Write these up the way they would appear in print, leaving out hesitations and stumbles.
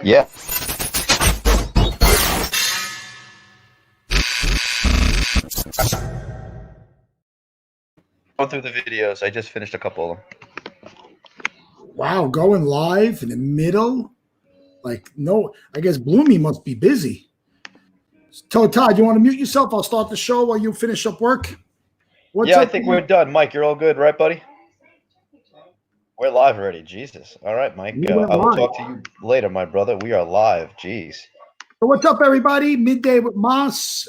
Yeah. Going through the videos. I just finished a couple of them. Wow, going live in the middle? Like, no, I guess Bloomy must be busy. So, Todd, you want to mute yourself? I'll start the show while you finish up work. What's up? I think we're done. Mike, you're all good, right, buddy? We're live already. Jesus. All right, Mike. I will talk to you later, my brother. We are live. Jeez. So what's up, everybody? Midday with Moss,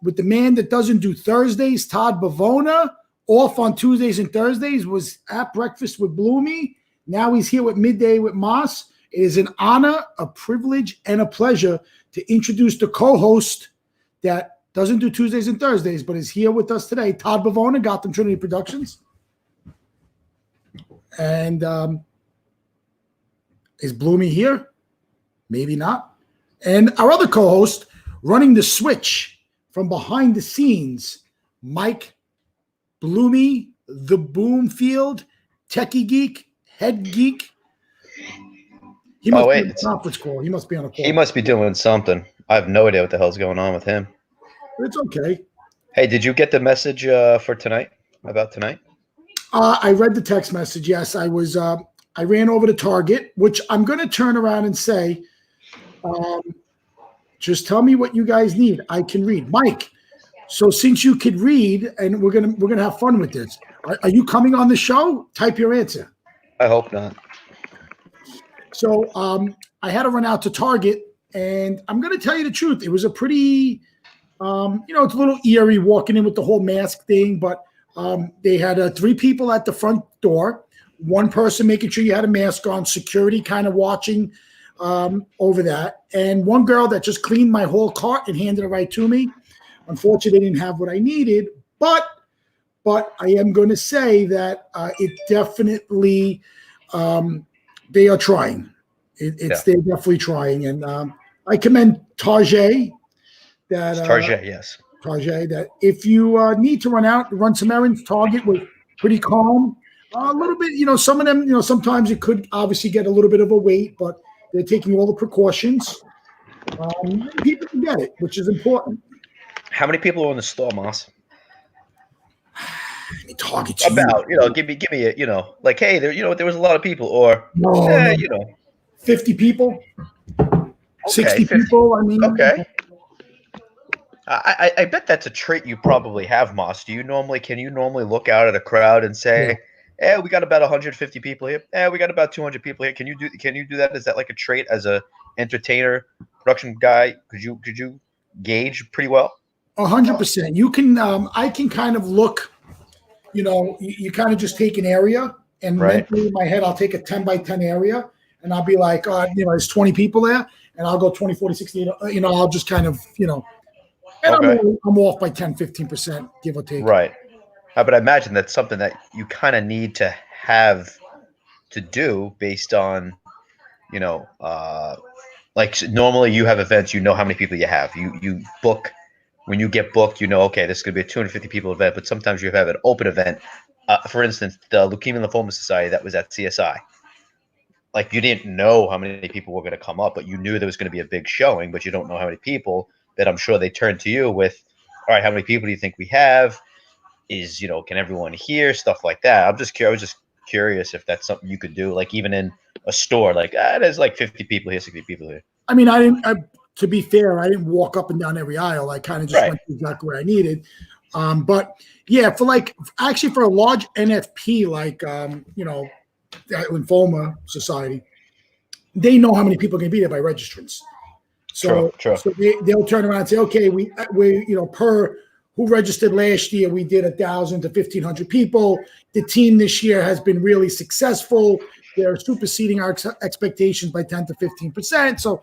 with the man that doesn't do Thursdays, Todd Bavona, off on Tuesdays and Thursdays, was at breakfast with Bloomy. Now he's here with Midday with Moss. It is an honor, a privilege, and a pleasure to introduce the co-host that doesn't do Tuesdays and Thursdays, but is here with us today, Todd Bavona, Gotham Trinity Productions. And is Bloomy here? Maybe not. And our other co-host, running the switch from behind the scenes, Mike Bloomy, the Boomfield, techie geek, head geek. He must be on a conference call. He must be on a call. He must be doing something. I have no idea what the hell's going on with him. It's okay. Hey, did you get the message for tonight, about tonight? I read the text message, yes. I ran over to Target, which I'm going to turn around and say, just tell me what you guys need. I can read. Mike, so since you could read, and we're gonna have fun with this, are you coming on the show? Type your answer. I hope not. So I had to run out to Target, and I'm gonna tell you the truth. It was a pretty, it's a little eerie walking in with the whole mask thing, but they had 3 people at the front door, one person making sure you had a mask on, security kind of watching over that, and one girl that just cleaned my whole cart and handed it right to me. Unfortunately, they didn't have what I needed, but I am going to say that it definitely they are trying. They're definitely trying, and I commend Tarjay. Tarjay, yes. Tarjay, that if you need to run some errands, Target was pretty calm. A little bit, some of them, sometimes it could obviously get a little bit of a wait, but they're taking all the precautions. People can get it, which is important. How many people are in the store, Moss? Target about, give me a, like, hey, there was a lot of people, or no. 50 people, okay, 60 people. I mean, okay. I bet that's a trait you probably have, Moss. Can you normally look out at a crowd and say, "Yeah, we got about 150 people here. Yeah, we got about 200 people here." Can you do that? Is that like a trait as a entertainer, production guy? Could you gauge pretty well? 100%. You can. I can kind of look. You kind of just take an area, and mentally in my head, I'll take a 10 by 10 area, and I'll be like, there's 20 people there, and I'll go 20, 40, 60. I'll just kind of, and I'm off by 10, 15%, give or take. Right. But I imagine that's something that you kind of need to have to do based on, like normally you have events, how many people you have. You book, when you get booked, okay, this is going to be a 250 people event, but sometimes you have an open event. For instance, the Leukemia and Lymphoma Society that was at CSI. Like you didn't know how many people were going to come up, but you knew there was going to be a big showing, but you don't know how many people. That I'm sure they turn to you with, all right, how many people do you think we have? Can everyone hear? Stuff like that. I was just curious if that's something you could do, like even in a store, like there's like 50 people here, 60 people here. I mean, to be fair, I didn't walk up and down every aisle. I kind of just went to exactly where I needed. But yeah, for a large NFP, like, that Lymphoma Society, they know how many people are going to be there by registrants. So, true. So they'll turn around and say, okay, we per who registered last year, we did 1,000 to 1,500 people. The team this year has been really successful. They're superseding our expectations by 10 to 15%. So,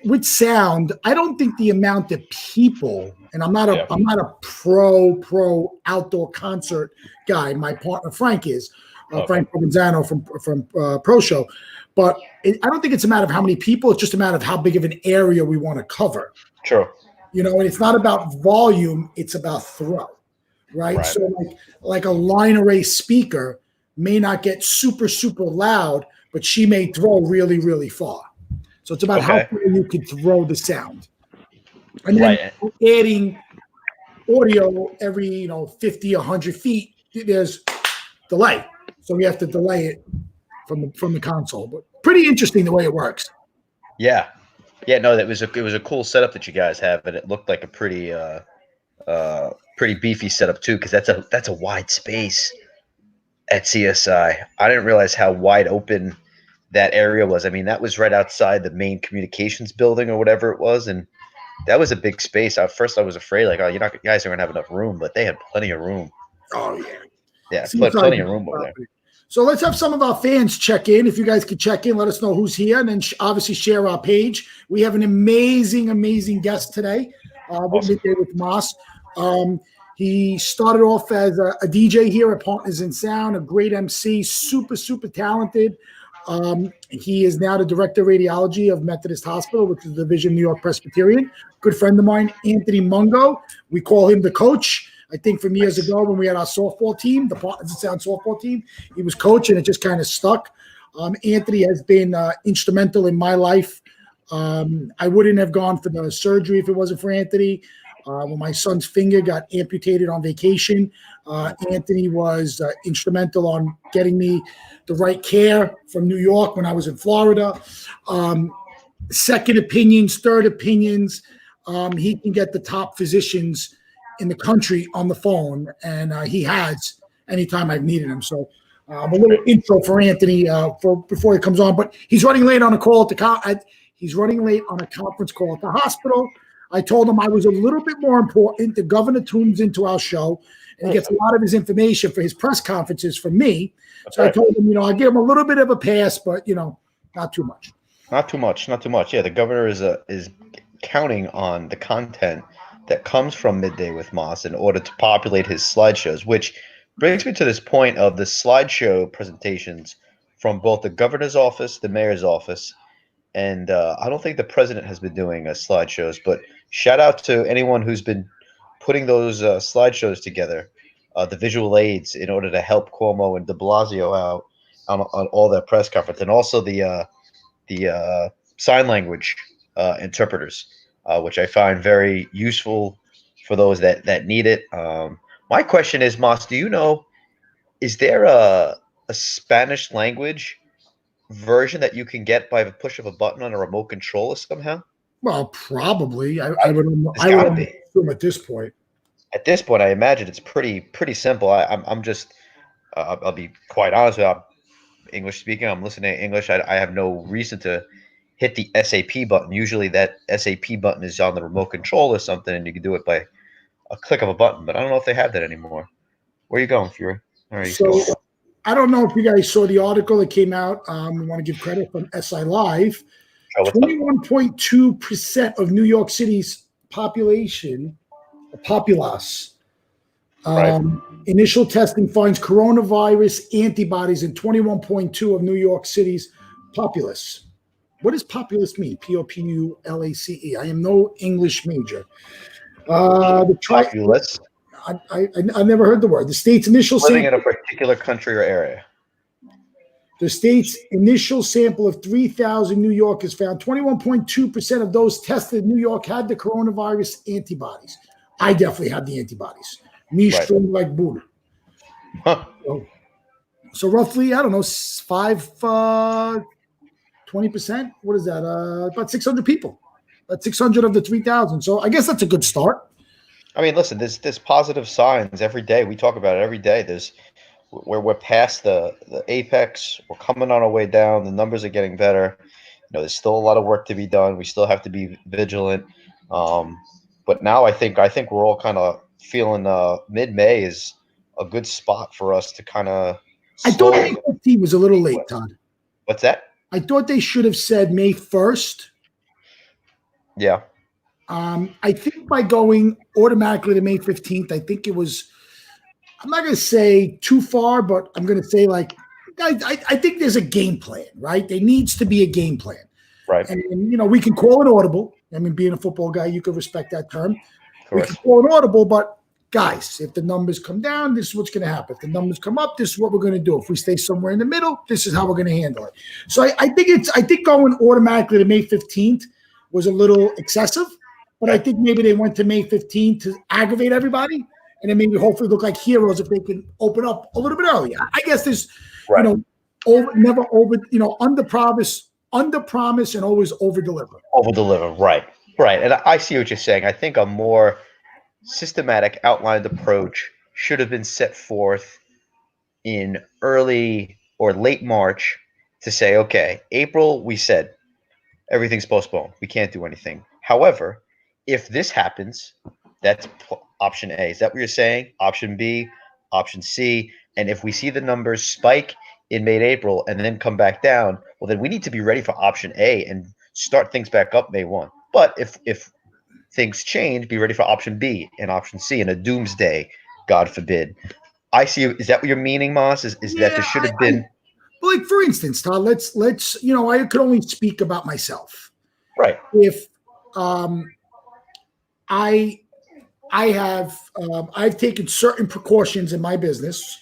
with sound, I don't think the amount of people, and I'm not a pro outdoor concert guy. My partner Frank is. Frank Provenzano from Pro Show. But I don't think it's a matter of how many people. It's just a matter of how big of an area we want to cover. True. And it's not about volume. It's about throw, right? So like a line array speaker, may not get super, super loud, but she may throw really, really far. So it's about how far you can throw the sound. And then adding audio every 50, 100 feet, there's delay. So we have to delay it from the console. But pretty interesting the way it works. Yeah. Yeah, no, it was a cool setup that you guys have, and it looked like a pretty beefy setup too, because that's a wide space at CSI. I didn't realize how wide open that area was. I mean, that was right outside the main communications building or whatever it was, and that was a big space. At first, I was afraid, like, oh, you guys aren't gonna have enough room, but they had plenty of room. Oh yeah, yeah, plenty of room over there. So let's have some of our fans check in. If you guys could check in, let us know who's here, and then obviously share our page. We have an amazing, amazing guest today with Midday with Moss. He started off as a DJ here at Partners in Sound, a great MC, super, super talented. He is now the director of radiology of Methodist Hospital, which is the Division New York Presbyterian. Good friend of mine, Anthony Mungo. We call him the coach. I think from years ago when we had our softball team, the Partners in Sound softball team, he was coach, and it just kind of stuck. Anthony has been instrumental in my life. I wouldn't have gone for the surgery if it wasn't for Anthony. When my son's finger got amputated on vacation, Anthony was instrumental on getting me the right care from New York when I was in Florida. Second opinions, third opinions. He can get the top physicians in the country on the phone, and he has anytime I've needed him. So a little intro for Anthony before he comes on, but he's running late on a call he's running late on a conference call at the hospital. I told him I was a little bit more important. The governor tunes into our show, and he gets a lot of his information for his press conferences from me. So I told him, I'll give him a little bit of a pass, but not too much. Not too much. Yeah, the governor is counting on the content that comes from Midday with Moss in order to populate his slideshows, which brings me to this point of the slideshow presentations from both the governor's office, the mayor's office, and I don't think the president has been doing slideshows, but shout out to anyone who's been putting those slideshows together, the visual aids, in order to help Cuomo and de Blasio out on all their press conference, and also the sign language interpreters, which I find very useful for those that need it. My question is, Moss, do you know, is there a Spanish language version that you can get by the push of a button on a remote controller somehow? Well, probably. I would assume at this point. At this point, I imagine it's pretty simple. I'm just I'll be quite honest with you. I'm English speaking. I'm listening to English. I have no reason to hit the SAP button. Usually that SAP button is on the remote control or something, and you can do it by a click of a button. But I don't know if they have that anymore. Where are you going, Fury? So I don't know if you guys saw the article that came out. We want to give credit from SI Live. 21.2% of New York City's populace. Initial testing finds coronavirus antibodies in 21.2 of New York City's populace. What does populace mean? Populace. I am no English major. Populace. I never heard the word. The state's initial living in a particular country or area. The state's initial sample of 3,000 New Yorkers found 21.2% of those tested in New York had the coronavirus antibodies. I definitely had the antibodies. Me strong like Buddha. Huh. So roughly, I don't know, 20%. What is that? About 600 people. About 600 of the 3,000. So I guess that's a good start. I mean, listen, there's positive signs every day. We talk about it every day. We're past the apex. We're coming on our way down. The numbers are getting better. There's still a lot of work to be done. We still have to be vigilant. But now I think we're all kind of feeling mid-May is a good spot for us to kind of. I thought May 15 was a little late, Todd. What's that? I thought they should have said May 1st. Yeah. I think by going automatically to May 15th, I think it was, I'm not going to say too far, but I'm going to say I think there's a game plan, right? There needs to be a game plan. Right. And, we can call it audible. I mean, being a football guy, you could respect that term. Correct. We can call it audible, but guys, if the numbers come down, this is what's going to happen. If the numbers come up, this is what we're going to do. If we stay somewhere in the middle, this is how we're going to handle it. So I think going automatically to May 15th was a little excessive, but I think maybe they went to May 15th to aggravate everybody, and then maybe hopefully look like heroes if they can open up a little bit earlier. I guess there's, never over, under promise and always over deliver. Over deliver, right. And I see what you're saying. I think a more systematic outlined approach should have been set forth in early or late March to say, okay, April, we said everything's postponed. We can't do anything. However, if this happens, that's option A. Is that what you're saying? Option B, option C. And if we see the numbers spike in mid-April and then come back down, well, then we need to be ready for option A and start things back up May 1. But if things change, be ready for option B and option C and a doomsday, God forbid. I see. Is that what you're meaning, Moss? Is that there should have been? Well, like for instance, Todd, let's I could only speak about myself. Right. If I've taken certain precautions in my business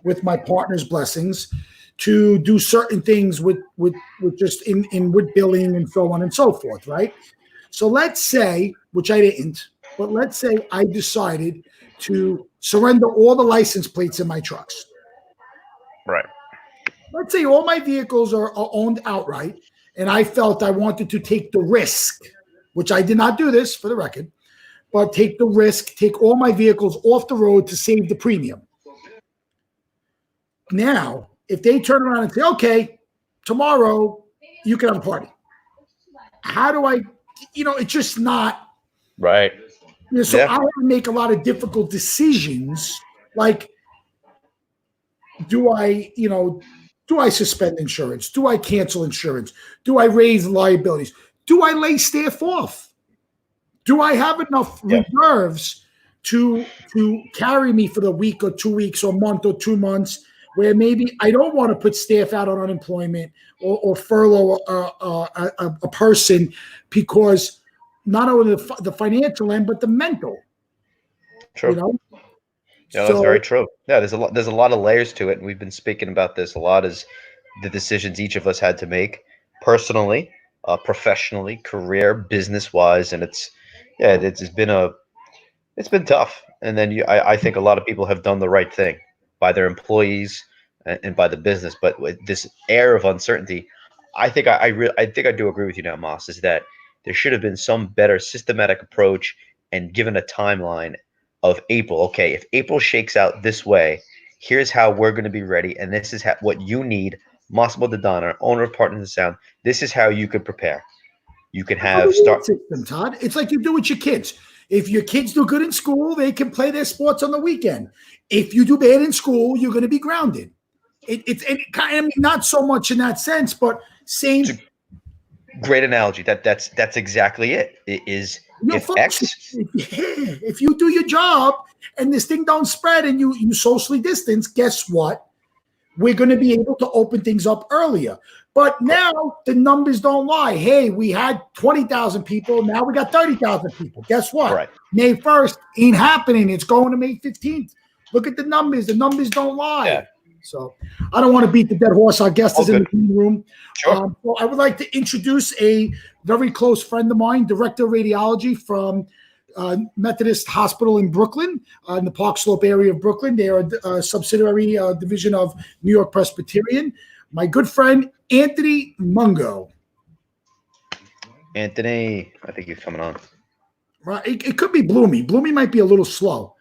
with my partner's blessings to do certain things with just with billing and so on and so forth, right? So let's say, which I didn't, but let's say I decided to surrender all the license plates in my trucks. Right. Let's say all my vehicles are owned outright, and I felt I wanted to take the risk, which I did not do this for the record, but take the risk, take all my vehicles off the road to save the premium. Now, if they turn around and say, okay, tomorrow you can have a party. How do I, it's just not. Right. So I have to make a lot of difficult decisions. Like, do I suspend insurance? Do I cancel insurance? Do I raise liabilities? Do I lay staff off? Do I have enough reserves to carry me for the week or 2 weeks or month or 2 months where maybe I don't want to put staff out on unemployment or furlough a person because not only the financial end, but the mental. True. Yeah, that's very true. Yeah, there's a lot of layers to it, and we've been speaking about this a lot as the decisions each of us had to make personally, professionally, career, business-wise, and it's been tough. And then I think a lot of people have done the right thing by their employees and by the business, but with this air of uncertainty, I think I do agree with you now, Moss, is that there should have been some better systematic approach and given a timeline of April. Okay, if April shakes out this way, here's how we're going to be ready, and this is what you need. Moss Dodonna, owner of Partners in Sound, this is how you could prepare. You can have system, Todd. It's like you do with your kids. If your kids do good in school, they can play their sports on the weekend. If you do bad in school, you're going to be grounded. Not so much in that sense, but same. It's a great analogy. That's exactly it. It is. If you do your job and this thing don't spread and you socially distance, guess what? We're going to be able to open things up earlier. But now the numbers don't lie. Hey, we had 20,000 people. Now we got 30,000 people. Guess what? Right. May 1st ain't happening. It's going to May 15th. Look at the numbers. The numbers don't lie. Yeah. So I don't want to beat the dead horse. Our guest is in the green room. Sure. So I would like to introduce a very close friend of mine, director of radiology from Methodist Hospital in Brooklyn, in the Park Slope area of Brooklyn. They are a subsidiary division of New York Presbyterian. My good friend, Anthony Mungo. Anthony, I think he's coming on. Right. It could be Bloomy. Bloomy might be a little slow.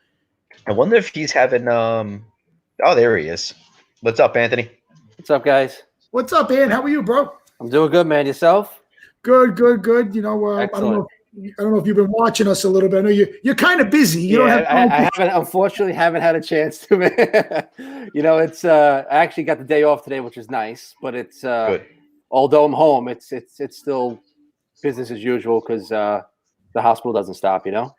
I wonder if he's having oh, there he is. What's up, Anthony? What's up, guys? What's up, Ann? How are you, bro? I'm doing good, man. Yourself? Good. I don't know if you've been watching us a little bit. I know you're kind of busy. I unfortunately haven't had a chance to. It's I actually got the day off today, which is nice. But it's although I'm home, it's still business as usual because the hospital doesn't stop. No,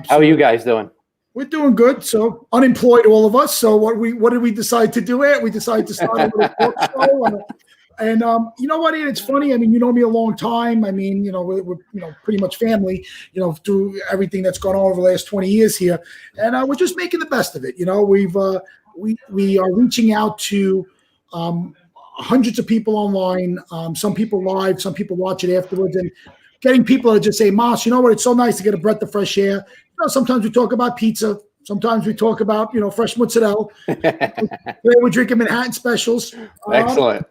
how are you guys doing? We're doing good. So unemployed, all of us. So what did we decide to do? We decided to start a little talk show. And you know what, Ian? It's funny. I mean, you know me a long time. I mean, we're pretty much family. Through everything that's gone on over the last 20 years here, and we're just making the best of it. We are reaching out to hundreds of people online. Some people live, some people watch it afterwards, and getting people to just say, "Mas, you know what? It's so nice to get a breath of fresh air." Sometimes we talk about pizza. Sometimes we talk about fresh mozzarella. Today we're drinking Manhattan specials. Excellent.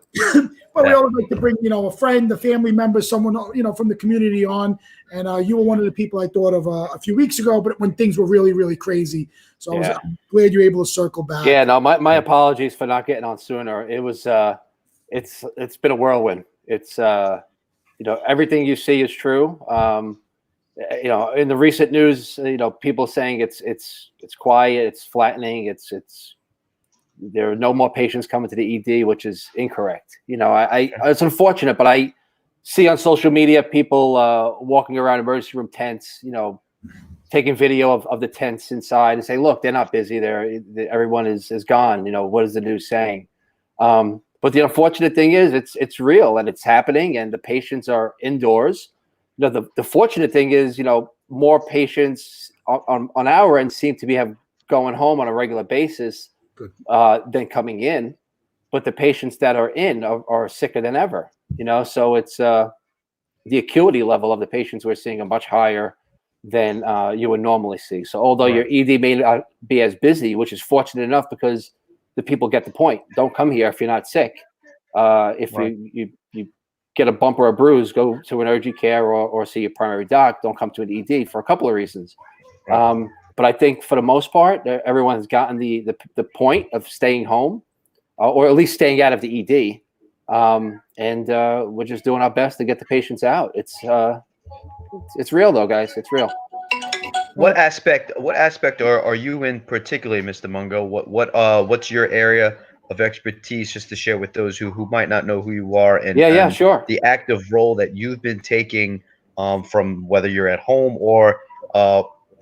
But we always like to bring a friend, a family member, someone from the community on. And you were one of the people I thought of a few weeks ago, but when things were really, really crazy. So I'm glad you're able to circle back. Yeah, no, my apologies for not getting on sooner. It was it's been a whirlwind. It's everything you see is true. In the recent news, people saying it's quiet, it's flattening, there are no more patients coming to the ED, which is incorrect. It's unfortunate, but I see on social media people walking around emergency room tents, taking video of the tents inside and say, look, they're not busy. Everyone is gone. What is the news saying? But the unfortunate thing is it's real and it's happening, and the patients are indoors. The fortunate thing is, more patients on our end seem to be going home on a regular basis than coming in, but the patients that are in are sicker than ever. So it's the acuity level of the patients we're seeing are much higher than you would normally see. So although your ED may not be as busy, which is fortunate enough because the people get the point. Don't come here if you're not sick. If you get a bump or a bruise, go to an urgent care or see your primary doc. Don't come to an ED for a couple of reasons. But I think for the most part, everyone has gotten the point of staying home, or at least staying out of the ED. And we're just doing our best to get the patients out. It's real though, guys. It's real. What aspect are you in particularly, Mr. Mungo? What's your area of expertise, just to share with those who might not know who you are, and sure, the active role that you've been taking from whether you're at home or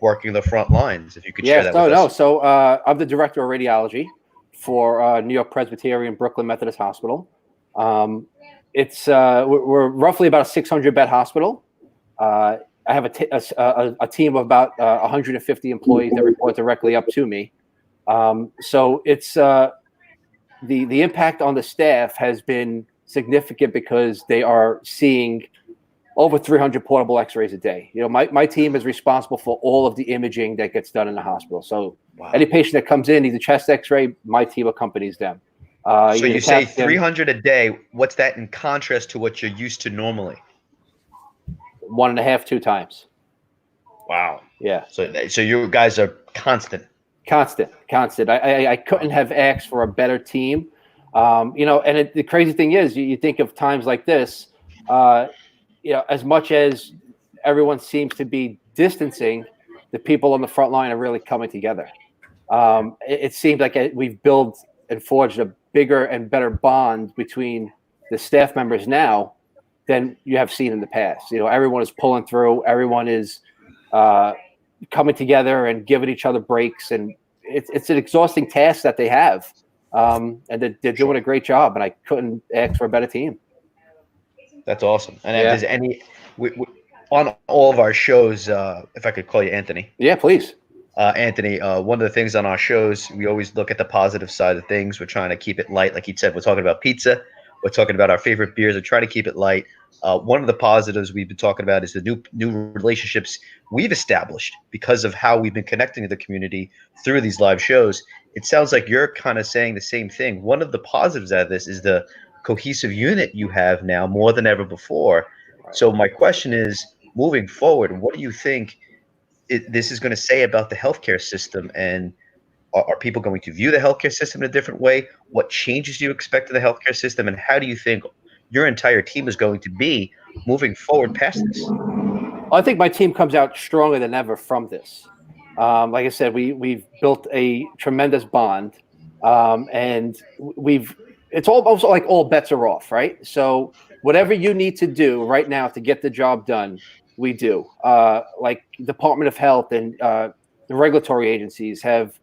working the front lines, if you could share that with us. So I'm the director of radiology for New York Presbyterian Brooklyn Methodist Hospital. We're roughly about a 600 bed hospital. I have a team of about 150 employees that report directly up to me. So it's the impact on the staff has been significant because they are seeing over 300 portable x-rays a day. My team is responsible for all of the imaging that gets done in the hospital. So any patient that comes in needs a chest x-ray, my team accompanies them. So you say 300 a day. What's that in contrast to what you're used to normally? 1.5, 2 times. Wow. Yeah. So you guys are constant. I couldn't have asked for a better team. And the crazy thing is, you think of times like this, as much as everyone seems to be distancing, the people on the front line are really coming together. It seems like we've built and forged a bigger and better bond between the staff members now than you have seen in the past. Everyone is pulling through. Everyone is coming together and giving each other breaks, and it's an exhausting task that they have, and they're doing a great job. And I couldn't ask for a better team. That's awesome. And if there's any on all of our shows, if I could call you Anthony. Yeah, please. Anthony, one of the things on our shows, we always look at the positive side of things. We're trying to keep it light. Like he said, we're talking about pizza. We're talking about our favorite beers. We're trying to keep it light. One of the positives we've been talking about is the new relationships we've established because of how we've been connecting to the community through these live shows. It sounds like you're kind of saying the same thing. One of the positives out of this is the cohesive unit you have now more than ever before. So my question is, moving forward, what do you think this is going to say about the healthcare system, and are people going to view the healthcare system in a different way? What changes do you expect of the healthcare system, and how do you think your entire team is going to be moving forward past this? I think my team comes out stronger than ever from this. Like I said, we've built a tremendous bond, and it's also like all bets are off, right? So whatever you need to do right now to get the job done, we do. Like Department of Health and the regulatory agencies have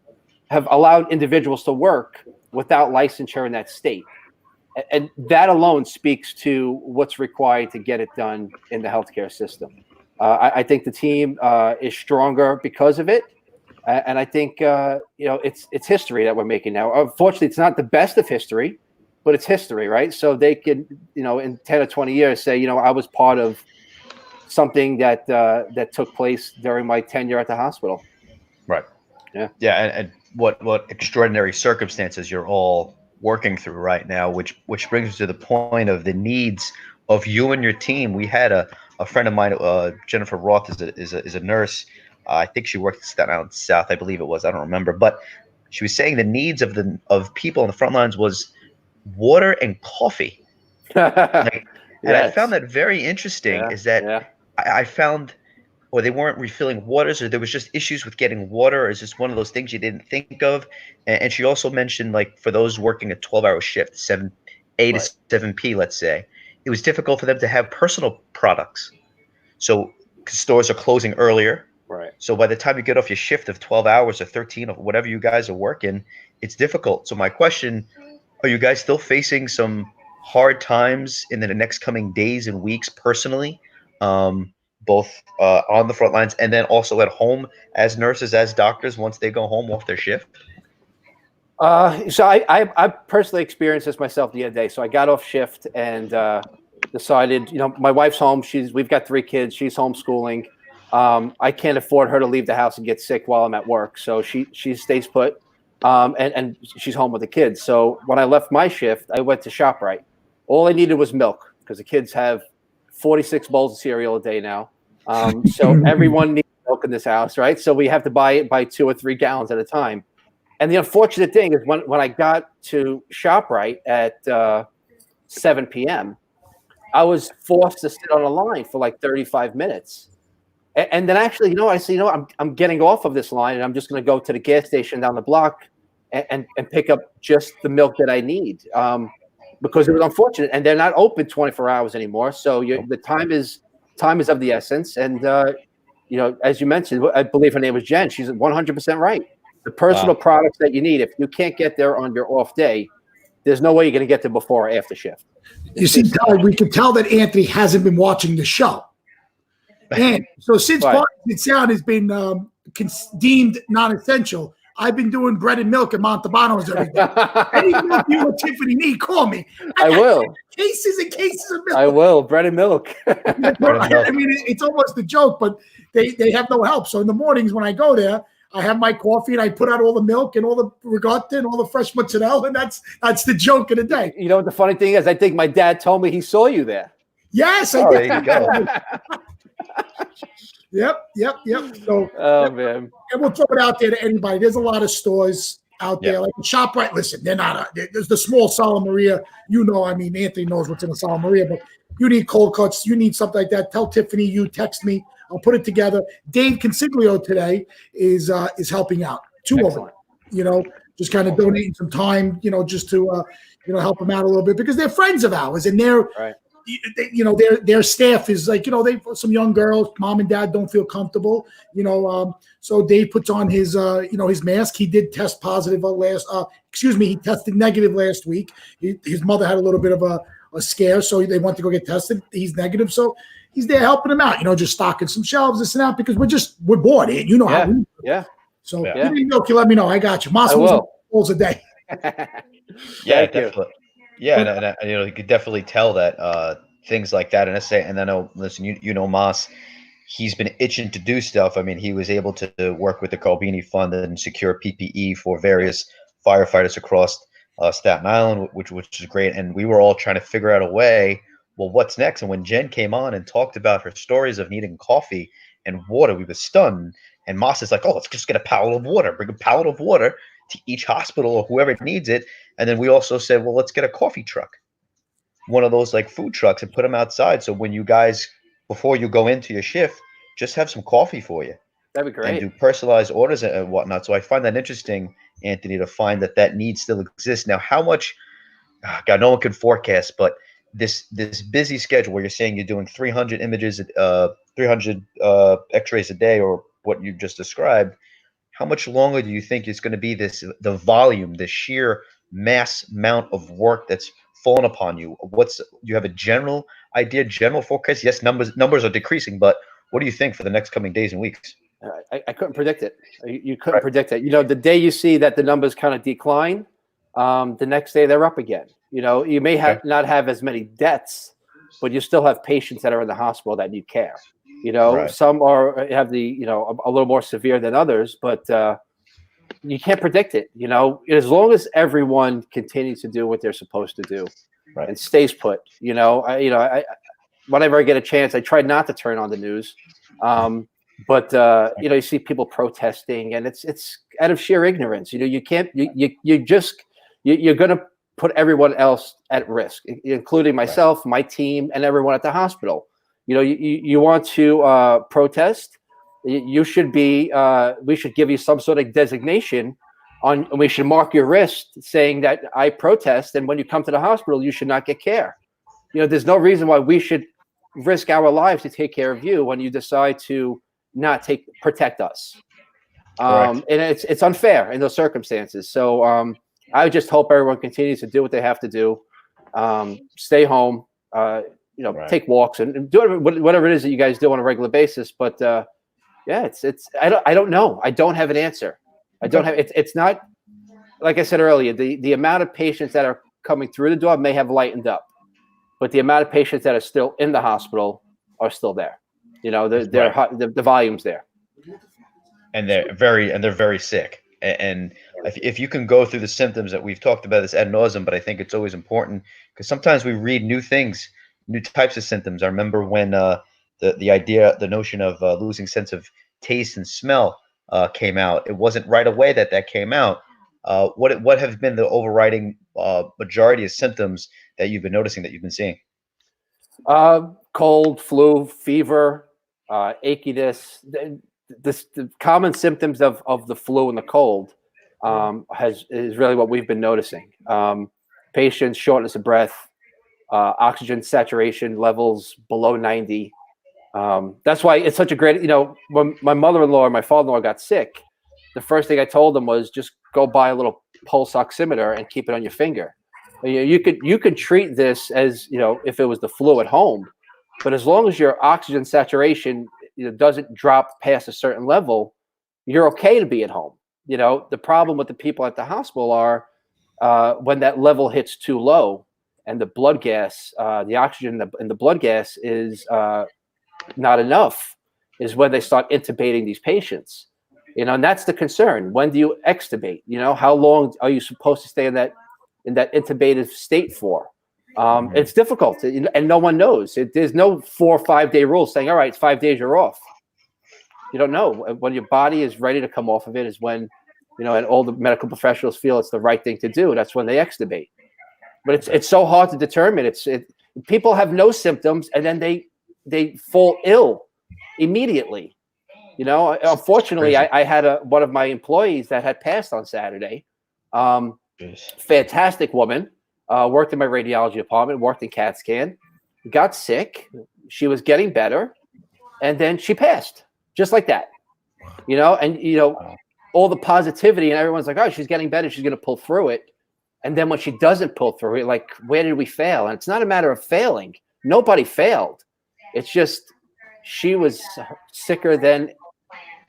allowed individuals to work without licensure in that state. And that alone speaks to what's required to get it done in the healthcare system. I think the team is stronger because of it. And I think, it's history that we're making now. Unfortunately, it's not the best of history, but it's history, right? So they can, in 10 or 20 years say, I was part of something that took place during my tenure at the hospital. Right. Yeah. Yeah. And what extraordinary circumstances you're all working through right now, which brings us to the point of the needs of you and your team. We had a friend of mine, Jennifer Roth, is a nurse. I think she worked at Staten Island South, I believe it was. I don't remember, but she was saying the needs of people on the front lines was water and coffee. Like, and I found that very interesting. Is that I found, or they weren't refilling waters, or there was just issues with getting water, or is just one of those things you didn't think of. And she also mentioned, like, for those working a 12-hour shift, 7 A to 7 P, let's say, it was difficult for them to have personal products. So 'cause stores are closing earlier. Right. So by the time you get off your shift of 12 hours or 13 or whatever you guys are working, it's difficult. So my question, are you guys still facing some hard times in the next coming days and weeks personally, both on the front lines and then also at home as nurses, as doctors, once they go home off their shift? So I personally experienced this myself the other day. So I got off shift and decided, my wife's home. We've got 3 kids. She's homeschooling. I can't afford her to leave the house and get sick while I'm at work. So she stays put, and she's home with the kids. So when I left my shift, I went to ShopRite. All I needed was milk because the kids have 46 bowls of cereal a day now. So everyone needs milk in this house, right? So we have to buy it by 2 or 3 gallons at a time. And the unfortunate thing is when I got to ShopRite at 7 p.m., I was forced to sit on a line for like 35 minutes. And then actually, I said, I'm getting off of this line and I'm just going to go to the gas station down the block and pick up just the milk that I need, because it was unfortunate. And they're not open 24 hours anymore. So the time is of the essence. And, as you mentioned, I believe her name was Jen. She's 100% right. The personal products that you need, if you can't get there on your off day, there's no way you're going to get there before or after shift. You see, Doug, we can tell that Anthony hasn't been watching the show. And so since Parkinson's Sound has been deemed non-essential, I've been doing bread and milk at Montalbano's every day. Any milk you or Tiffany need, call me. I will. Cases and cases of milk. I will. Bread and milk. I mean, it's almost a joke, but they have no help. So in the mornings when I go there, I have my coffee and I put out all the milk and all the ricotta and all the fresh mozzarella, and that's the joke of the day. You know what the funny thing is? I think my dad told me he saw you there. Yes, I did. There you go. Yep. So, man. And we'll throw it out there to anybody. There's a lot of stores out there, like ShopRite. Listen, they're not. There's the small Sala Maria. I mean, Anthony knows what's in a Sala Maria, but you need cold cuts. You need something like that. Tell Tiffany. You text me. I'll put it together. Dave Consiglio today is helping out. 2 of them. Just kind of donating some time. Just to help them out a little bit because they're friends of ours and they're. Right. Their staff is like, they some young girls, mom and dad don't feel comfortable, so Dave puts on his, his mask. He did test positive he tested negative last week. His mother had a little bit of a scare, so they went to go get tested. He's negative. So he's there helping them out, just stocking some shelves, this and that, because we're bored. How we do. Yeah. So if you need milk, you let me know. I got you. Massimo's bowls a day. Yeah, definitely. Yeah, and you could definitely tell that things like that. And I know, listen, Mas, he's been itching to do stuff. I mean, he was able to work with the Colbini Fund and secure PPE for various firefighters across Staten Island, which is great. And we were all trying to figure out a way, well, what's next? And when Jen came on and talked about her stories of needing coffee and water, we were stunned. And Mas is like, oh, let's just get a pallet of water. Bring a pallet of water to each hospital or whoever needs it. And then we also said, well, let's get a coffee truck, one of those like food trucks, and put them outside. So when you guys, before you go into your shift, just have some coffee for you. That'd be great. And do personalized orders and whatnot. So I find that interesting, Anthony, to find that need still exists. Now, how much, God, no one can forecast, but this busy schedule where you're saying you're doing 300 images, 300 x-rays a day, or what you just described, how much longer do you think it's going to be the volume, the sheer mass amount of work that's fallen upon you? You have a general idea, general forecast? Yes, numbers are decreasing, but what do you think for the next coming days and weeks? I couldn't predict it. You couldn't predict it. The day you see that the numbers kind of decline, the next day they're up again. You may not have as many deaths, but you still have patients that are in the hospital that need care. Some have a little more severe than others, but you can't predict it. As long as everyone continues to do what they're supposed to do and stays put. Whenever I get a chance, I try not to turn on the news. But you see people protesting, and it's out of sheer ignorance. You're going to put everyone else at risk, including myself, my team, and everyone at the hospital. You want to protest. You should be. We should give you some sort of designation and we should mark your wrist saying that I protest. And when you come to the hospital, you should not get care. There's no reason why we should risk our lives to take care of you when you decide to not protect us. And it's unfair in those circumstances. So I just hope everyone continues to do what they have to do. Stay home, take walks and do whatever it is that you guys do on a regular basis. But I don't know. I don't have an answer. It's not, like I said earlier, the amount of patients that are coming through the door may have lightened up, but the amount of patients that are still in the hospital are still there. The volume's there, and they're very sick. And if you can go through the symptoms that we've talked about this ad nauseum, but I think it's always important because sometimes we read new things, new types of symptoms. I remember when the notion of losing sense of taste and smell came out. It wasn't right away that came out. What have been the overriding majority of symptoms that you've been noticing, that you've been seeing? Cold, flu, fever, achiness. The common symptoms of the flu and the cold is really what we've been noticing. Patients, shortness of breath, oxygen saturation levels below 90. That's why it's such a great, when my mother-in-law and my father-in-law got sick, the first thing I told them was just go buy a little pulse oximeter and keep it on your finger. You could treat this as, if it was the flu at home, but as long as your oxygen saturation doesn't drop past a certain level, you're okay to be at home. The problem with the people at the hospital are when that level hits too low and the blood gas, the oxygen in the blood gas is not enough, is when they start intubating these patients. And that's the concern. When do you extubate? How long are you supposed to stay in that intubated state for? It's difficult, and no one knows. There's no 4 or 5 day rule saying, all right, it's 5 days, you're off. You don't know. When your body is ready to come off of it is when, and all the medical professionals feel it's the right thing to do. That's when they extubate. But it's so hard to determine. People have no symptoms and then they fall ill immediately. Unfortunately, I had one of my employees that had passed on Saturday. Fantastic woman, worked in my radiology department, worked in CAT scan, got sick. She was getting better, and then she passed just like that. All the positivity, and everyone's like, oh, she's getting better, she's going to pull through it. And then when she doesn't pull through it, like, where did we fail? And it's not a matter of failing. Nobody failed. It's just she was sicker than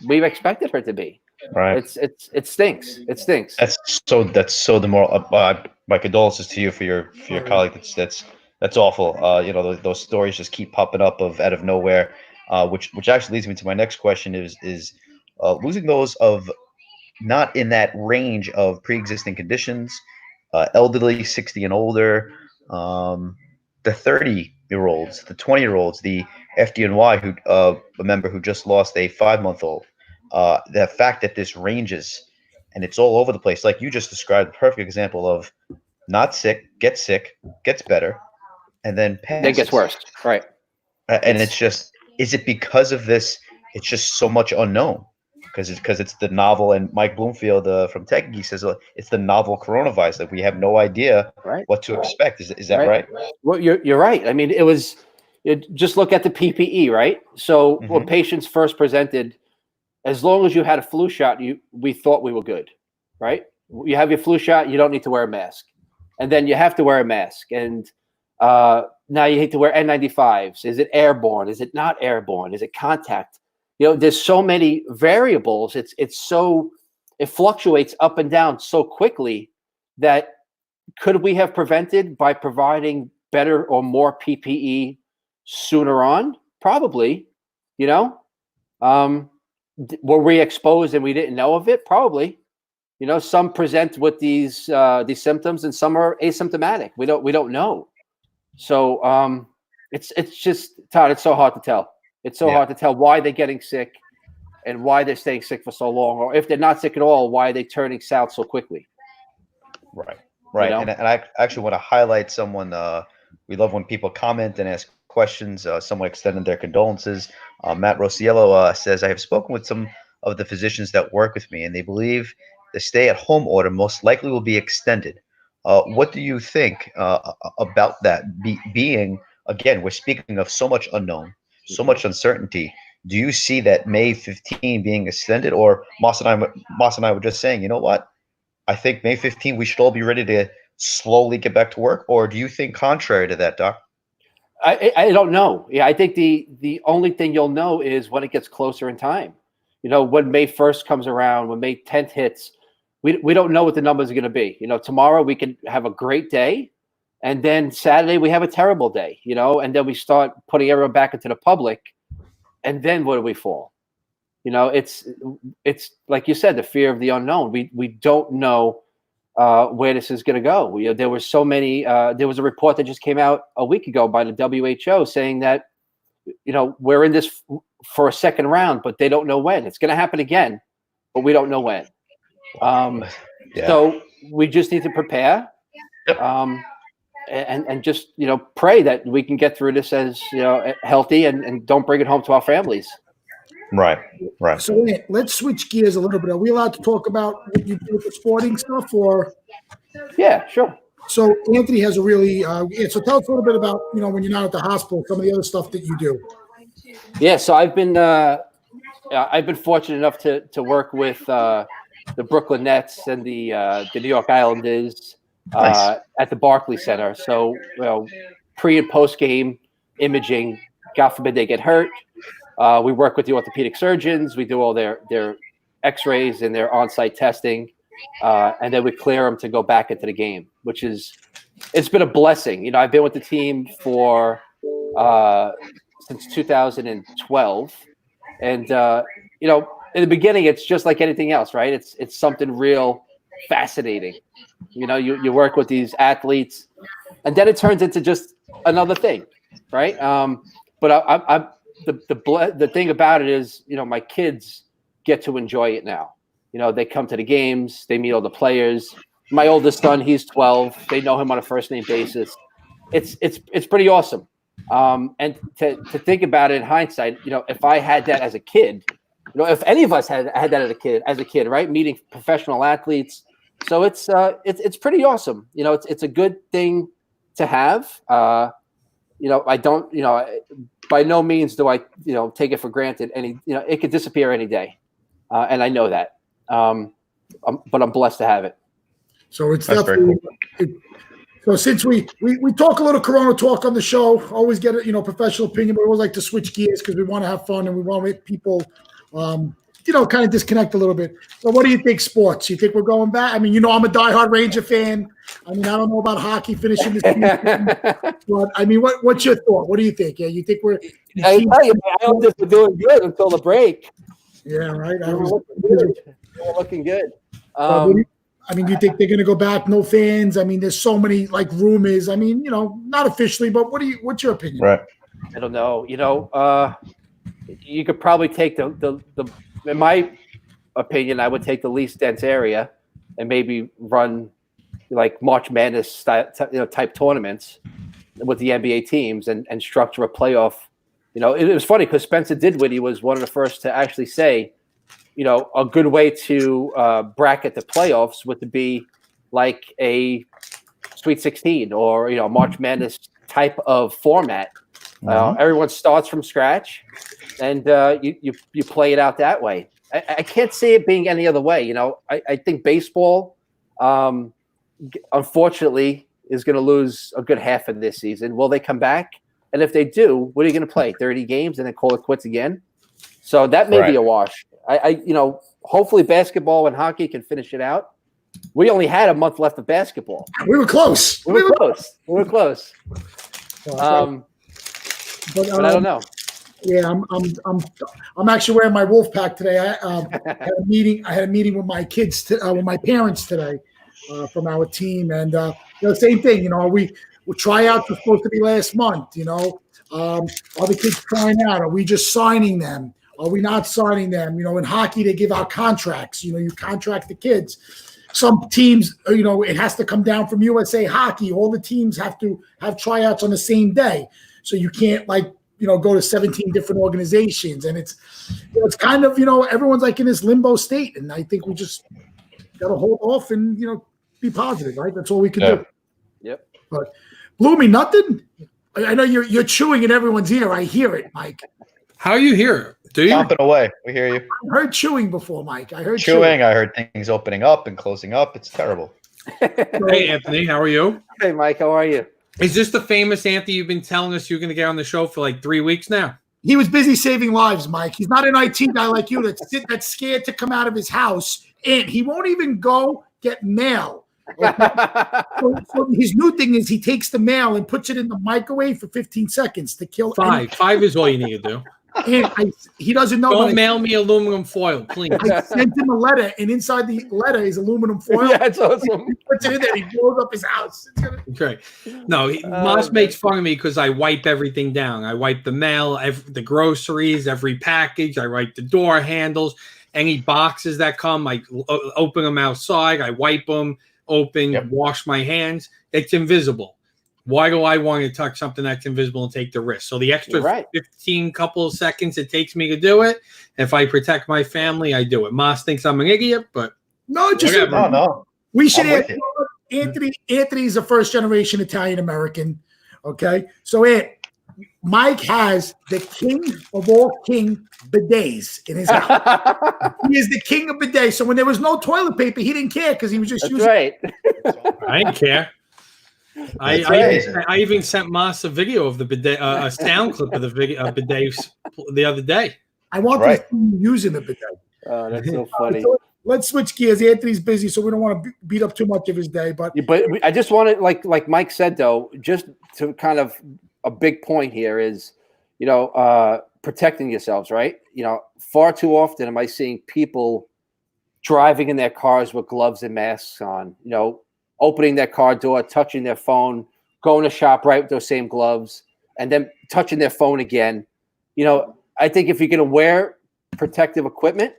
we've expected her to be. Right. It stinks. It stinks. That's so demoralizing. My condolences to you for your colleague. That's awful. Those stories just keep popping up out of nowhere. Which actually leads me to my next question is losing those of not in that range of pre-existing conditions, elderly, 60 and older, the 30-year-olds, the 20-year-olds, the FDNY who a member who just lost a 5-month-old. The fact that this ranges and it's all over the place, like you just described, the perfect example of not sick, gets better, and then passes. It gets worse, right? And it's just, is it because of this? It's just so much unknown because it's the novel. And Mike Bloomfield from TechGeek says it's the novel coronavirus that we have no idea what to expect. Is that right? Well, you're right. I mean, just look at the PPE, right? So when patients first presented, as long as you had a flu shot, we thought we were good, right? You have your flu shot, you don't need to wear a mask. and then you have to wear a mask, and now you hate to wear N95s. Is it airborne? Is it not airborne? Is it contact? There's so many variables. It fluctuates up and down so quickly that could we have prevented by providing better or more PPE sooner on? Probably. Were we exposed and we didn't know of it? Probably. Some present with these symptoms and some are asymptomatic. We don't know. So it's just, Todd, it's so hard to tell. It's so hard to tell why they're getting sick and why they're staying sick for so long, or if they're not sick at all, why are they turning south so quickly? Right. And I actually want to highlight someone. We love when people comment and ask questions. Someone extended their condolences. Matt Rosiello says, I have spoken with some of the physicians that work with me, and they believe the stay-at-home order most likely will be extended. What do you think about that? Being, again, we're speaking of so much unknown, so much uncertainty. Do you see that May 15 being extended, or Moss and I were just saying, you know what? I think May 15 we should all be ready to slowly get back to work, or do you think contrary to that, Doc? I don't know. Yeah, I think the only thing you'll know is when it gets closer in time. When May 1st comes around, when May 10th hits, we don't know what the numbers are going to be. Tomorrow we can have a great day, and then Saturday we have a terrible day. And then we start putting everyone back into the public, and then where do we fall? It's like you said, the fear of the unknown. We don't know where this is going to go. There were so many. There was a report that just came out a week ago by the WHO saying that we're in this for a second round, but they don't know when. It's going to happen again, but we don't know when. So we just need to prepare, and just pray that we can get through this as healthy and don't bring it home to our families. Right. So let's switch gears a little bit. Are we allowed to talk about what you do with the sporting stuff, or? Yeah, sure. So Anthony has a really so tell us a little bit about when you're not at the hospital, some of the other stuff that you do. Yeah, so I've been fortunate enough to work with the Brooklyn Nets and the New York Islanders at the Barclays Center. So pre and post game imaging. God forbid they get hurt. We work with the orthopedic surgeons. We do all their X-rays and their on-site testing, and then we clear them to go back into the game, it's been a blessing. I've been with the team for since 2012, and in the beginning, it's just like anything else, right? It's something real fascinating. You work with these athletes, and then it turns into just another thing, right? But I'm the thing about it is, my kids get to enjoy it now. They come to the games, they meet all the players. My oldest son, he's 12. They know him on a first name basis. It's pretty awesome. And to think about it in hindsight, if I had that as a kid, if any of us had that as a kid, right? Meeting professional athletes. So it's pretty awesome. It's a good thing to have. I don't, by no means do I, take it for granted. It could disappear any day. And I know that. But I'm blessed to have it. So it's definitely, so since we talk a little Corona talk on the show, always get a, professional opinion, but we always like to switch gears because we want to have fun and we want to make people, kind of disconnect a little bit. So what do you think, sports? You think we're going back? I mean, I'm a diehard Ranger fan. I mean, I don't know about hockey finishing this season, but I mean, what's your thought? What do you think? Yeah, you think we're? I don't think we're doing good until the break. Yeah, right. We're looking good. I mean, do you think they're going to go back? No fans. I mean, there's so many rumors. I mean, not officially, but what's your opinion? Right. I don't know. You could probably take the in my opinion, I would take the least dense area and maybe run like March Madness style, type tournaments with the NBA teams and structure a playoff. It was funny because Spencer Dinwiddie was one of the first to actually say, a good way to bracket the playoffs would be like a Sweet 16 or March Madness type of format. Everyone starts from scratch, and you play it out that way. I can't see it being any other way. I think baseball, unfortunately, is going to lose a good half of this season. Will they come back? And if they do, what are you going to play? 30 games and then call it quits again? So that may be a wash. Hopefully basketball and hockey can finish it out. We only had a month left of basketball. We were close. We were close. But I don't know. Yeah, I'm actually wearing my wolf pack today. I had a meeting with my kids, with my parents today, from our team, and same thing. We tryouts were supposed to be last month. Are the kids trying out? Are we just signing them? Are we not signing them? In hockey they give out contracts. You contract the kids. Some teams, it has to come down from USA Hockey. All the teams have to have tryouts on the same day, so you can't go to 17 different organizations, and it's kind of everyone's like in this limbo state, and I think we just got to hold off and be positive, right? That's all we can do. Yep. But Bloomy, nothing. I know you're chewing in everyone's ear. I hear it, Mike. How you hear? Do you? Chomping away. We hear you. I heard chewing before, Mike. I heard chewing. I heard things opening up and closing up. It's terrible. Hey, Anthony, how are you? Hey, Mike, how are you? Is this the famous Anthony you've been telling us you're going to get on the show for like 3 weeks now? He was busy saving lives, Mike. He's not an IT guy like you that's scared to come out of his house, and he won't even go get mail. Okay? so his new thing is he takes the mail and puts it in the microwave for 15 seconds to kill. Five is all you need to do. And he doesn't know. Don't mail me aluminum foil, please. I sent him a letter, and inside the letter is aluminum foil. Yeah, that's awesome. He puts it in there. He blows up his house. Okay. No, Moss makes fun of me because I wipe everything down. I wipe the mail, the groceries, every package. I wipe the door handles, any boxes that come. I open them outside. I wipe them, wash my hands. It's invisible. Why do I want to touch something that's invisible and take the risk? So the extra 15 couple of seconds it takes me to do it, if I protect my family, I do it. Moss thinks I'm an idiot, but no, just no. We should add Anthony's a first generation Italian American. Okay, so Mike has the king of all king bidets in his house. He is the king of bidets. So when there was no toilet paper, he didn't care because he was just using. Right. I didn't care. I even sent Moss a video of the bidet, a sound clip of the video of bidets the other day. I want to see you using the bidet. Oh, that's so funny. So let's switch gears. Anthony's busy, so we don't want to beat up too much of his day. But I just wanted, like Mike said, though, just to kind of a big point here is, protecting yourselves, right? Far too often am I seeing people driving in their cars with gloves and masks on, opening their car door, touching their phone, going to shop right with those same gloves, and then touching their phone again. I think if you're going to wear protective equipment,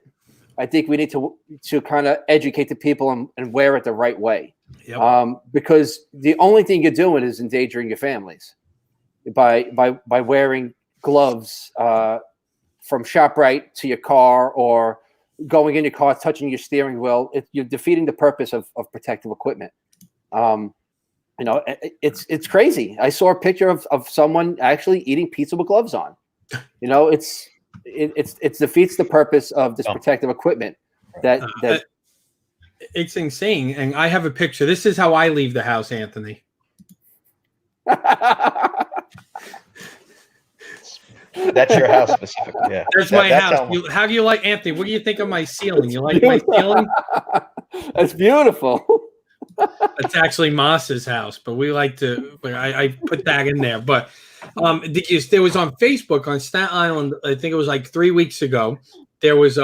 I think we need to kind of educate the people and wear it the right way. Yep. Because the only thing you're doing is endangering your families by wearing gloves from ShopRite to your car, or going in your car, touching your steering wheel. You're defeating the purpose of protective equipment. It's crazy. I saw a picture of someone actually eating pizza with gloves on. It defeats the purpose of this protective equipment. That it's insane. And I have a picture. This is how I leave the house, Anthony. That's your house specifically. Yeah, that's my house. How do you like, Anthony? What do you think of my ceiling? You like my ceiling? That's beautiful. It's actually Moss's house, but we like to. I put that in there. But there was on Facebook on Staten Island. I think it was like 3 weeks ago. There was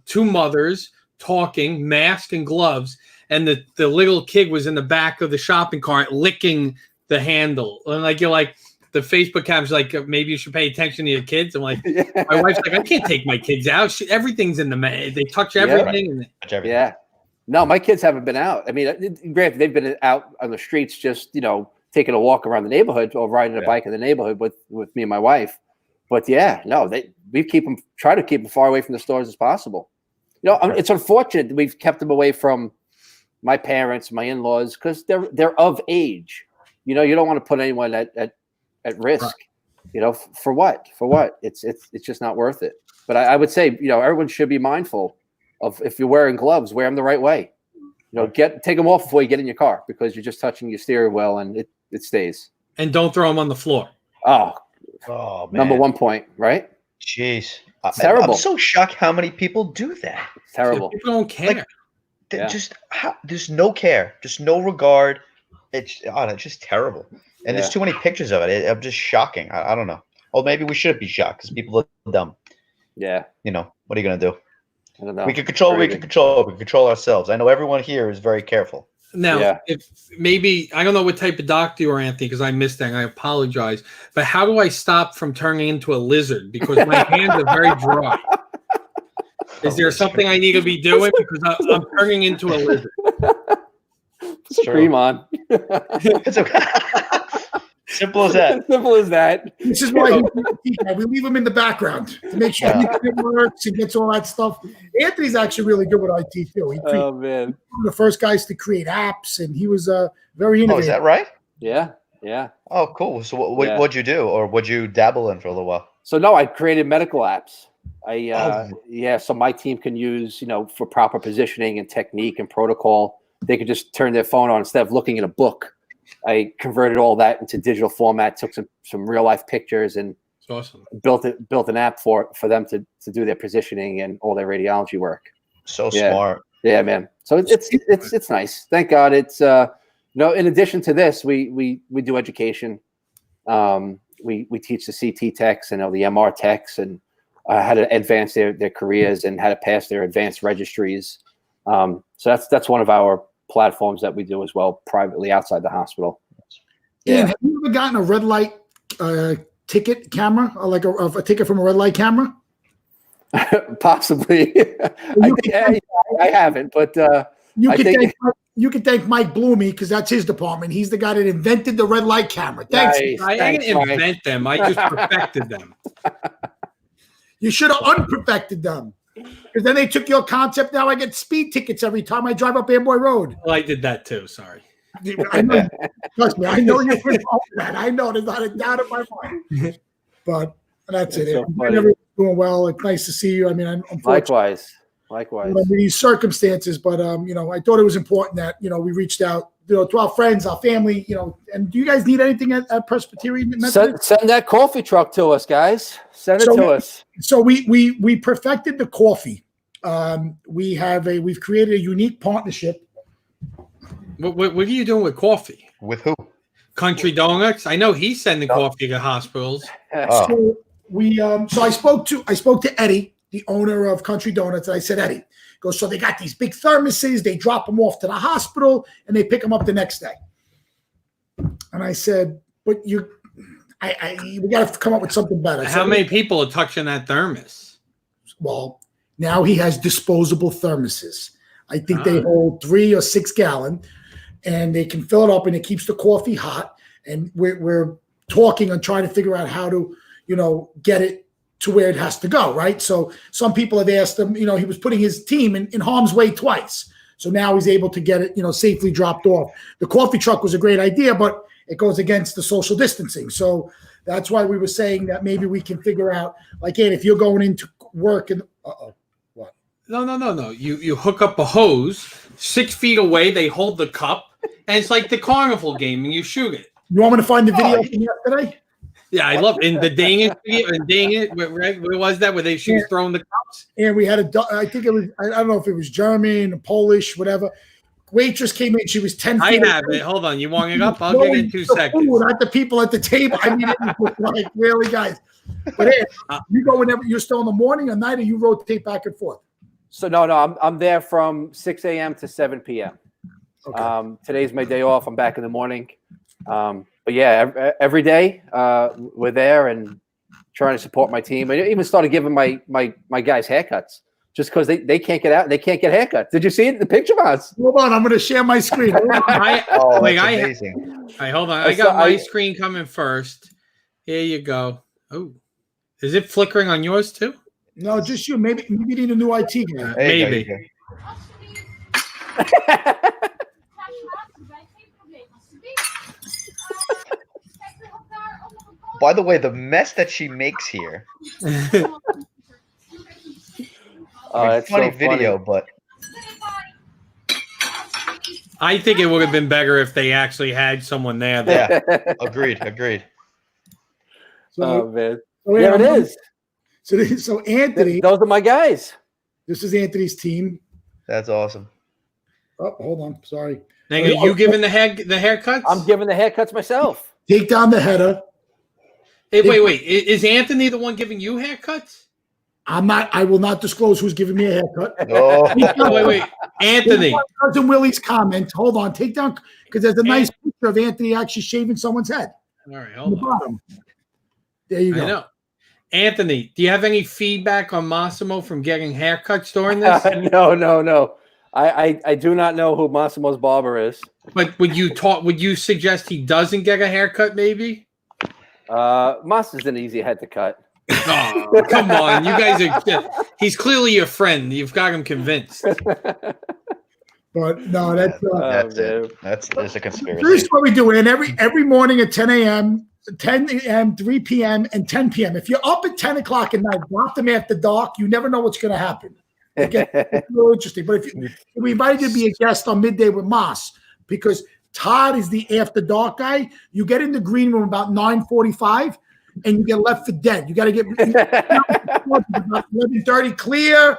two mothers talking, mask and gloves, and the little kid was in the back of the shopping cart licking the handle. And you're like. The Facebook cap's like, maybe you should pay attention to your kids. I'm like, my wife's like, I can't take my kids out. Everything's in the they touch everything. Yeah. No, my kids haven't been out. I mean, granted, they've been out on the streets, just taking a walk around the neighborhood or riding a bike in the neighborhood with me and my wife. But we try to keep them far away from the stores as possible. It's unfortunate that we've kept them away from my parents, my in-laws, because they're of age. You don't want to put anyone at risk, for what? It's just not worth it. But I would say, everyone should be mindful of, if you're wearing gloves, wear them the right way. take them off before you get in your car because you're just touching your steering wheel and it stays. And don't throw them on the floor. Oh man. Number 1 point, right? Jeez. It's terrible. I'm so shocked how many people do that. It's terrible. People don't care. There's no care, just no regard. It's just terrible. And there's too many pictures of it. I'm just shocking. I don't know. Oh, maybe we should be shocked because people look dumb. Yeah. What are you gonna do? I don't know. We can control ourselves. I know everyone here is very careful. Now, if maybe I don't know what type of doctor you are, Anthony, because I missed that. And I apologize. But how do I stop from turning into a lizard? Because my hands are very dry. Is there something I need to be doing? Because I'm turning into a lizard. Put cream on. It's okay. Simple as that. Simple as that. This is why we leave him in the background to make sure it works and gets all that stuff. Anthony's actually really good with IT too. He man, one of the first guys to create apps, and he was very innovative. Oh, is that right? Yeah. Oh, cool. So what'd you do, or what'd you dabble in for a little while? So no, I created medical apps. So my team can use, for proper positioning and technique and protocol. They could just turn their phone on instead of looking at a book. I converted all that into digital format, took some real life pictures, and awesome. built an app for them to do their positioning and all their radiology work. So smart. Yeah, man. So it's nice. Thank God. It's in addition to this, we do education. We teach the CT techs and the MR techs and how to advance their careers and how to pass their advanced registries. So that's one of our platforms that we do as well privately outside the hospital. Ian, have you ever gotten a red light ticket camera, or like a ticket from a red light camera? Possibly. I haven't, but you can thank Mike Bloomy because that's his department. He's the guy that invented the red light camera. Thanks. Nice. I didn't invent them. I just perfected them. You should have unperfected them. Because then they took your concept. Now I get speed tickets every time I drive up Amboy Road. Well, I did that too. Sorry. I know, trust me. I know you're involved in that. I know. There's not a doubt in my mind. But that's it. So everyone's doing well. It's nice to see you. I mean, likewise. Under these circumstances, but I thought it was important that we reached out to our friends, our family. And do you guys need anything at Presbyterian? Send that coffee truck to us, guys. Send it to us. So we perfected the coffee. We've created a unique partnership. What are you doing with coffee? With who? Country Donuts. I know he's sending coffee to hospitals. So I spoke to Eddie, the owner of Country Donuts, and I said, Eddie, goes, so they got these big thermoses, they drop them off to the hospital, and they pick them up the next day. And I said, but we got to come up with something better. How many people are touching that thermos? Well, now he has disposable thermoses. I think they hold 3 or 6 gallon, and they can fill it up, and it keeps the coffee hot. And we're talking and trying to figure out how to, get it to where it has to go, right? So some people have asked him, he was putting his team in harm's way twice. So now he's able to get it, safely dropped off. The coffee truck was a great idea, but it goes against the social distancing. So that's why we were saying that maybe we can figure out, like, hey, if you're going into work and what? No. You hook up a hose 6 feet away. They hold the cup, and it's like the carnival game, and you shoot it. You want me to find the video from yesterday? Yeah, I love it. In the dang it video, and dang it, right? Where was that? Where she was throwing the cups? And we had I think it was, I don't know if it was German, Polish, whatever. Waitress came in. She was 10 feet. I have it. Hold on. You want it up? I'll get it in 2 seconds. Not the people at the table. I mean, it was like, really, guys. But hey, you go whenever you're still in the morning or night, or you rotate back and forth. So no, I'm there from 6 a.m. to 7 p.m. Okay. Today's my day off. I'm back in the morning. But yeah, every day we're there and trying to support my team. I even started giving my guys haircuts just because they can't get out. They can't get haircuts. Did you see it in the picture, Mouse? Hold on, I'm going to share my screen. That's amazing. All right, hold on. I got my screen coming first. Here you go. Oh, is it flickering on yours too? No, just you. Maybe you need a new IT guy. Maybe. By the way, the mess that she makes here. That's funny so video, but I think it would have been better if they actually had someone there. Yeah, agreed. So, Oh man, so there it is. So Anthony, Those are my guys. this is Anthony's team. That's awesome. Oh, hold on, sorry. Now, are you giving the haircuts? I'm giving the haircuts myself. Take down the header. Hey, wait. Is Anthony the one giving you haircuts? I'm not. I will not disclose who's giving me a haircut. Oh, Wait. Anthony. Cousin Willie's comment. Hold on. Take down because there's a nice picture of Anthony actually shaving someone's head. All right, On the hold on. bottom. There you go. I know. Anthony, do you have any feedback on Massimo from getting haircuts during this? No. I do not know who Massimo's barber is. But would you suggest he doesn't get a haircut, maybe? Massa's an easy head to cut. Oh, come on. You guys are he's clearly your friend. You've got him convinced. But no, that's it. There's a conspiracy. here's what we do. And every morning at 10 a.m., 10 a.m., 3 p.m., and 10 p.m. If you're up at 10 o'clock at night, drop them after dark. You never know what's going to happen. Okay, it's real interesting. But if we invited you to be a guest on Midday with Moss, because Todd is the after dark guy. You get in the green room about 9:45, and you get left for dead. You got to get 11:30 clear.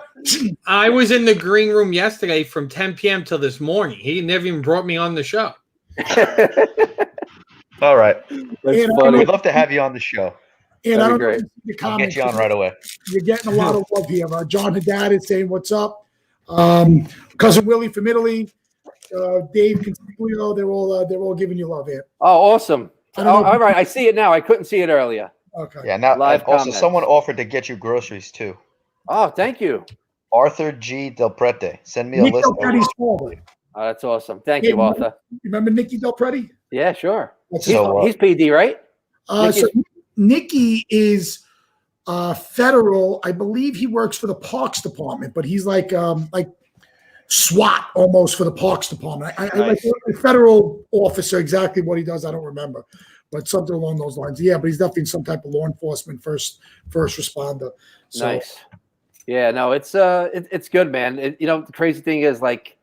I was in the green room yesterday from 10 p.m. till this morning. He never even brought me on the show. All right. That's funny. We'd love to have you on the show. And I don't great. know if I'll get you on right away. You're getting a lot of love here. John Haddad is saying, "What's up?" Cousin Willie from Italy, Dave Consiglio, they're all giving you love here. Oh, awesome. I don't know. All right. I see it now. I couldn't see it earlier. Okay. Yeah. Now, Live also comments. someone offered to get you groceries too. Oh, thank you. Arthur G. Del Prete. Send me a Nick list. Del Pretti's father. Oh, that's awesome. Thank you, Arthur. Remember Nicky Del Prete? Yeah, sure. That's He's PD, right? so Nicky is federal. I believe he works for the Parks Department, but he's like SWAT almost for the Parks Department. I like a federal officer. Exactly what he does, I don't remember, but something along those lines. Yeah, but he's definitely some type of law enforcement first responder. So, Nice. Yeah, no, it's good, man. The crazy thing is like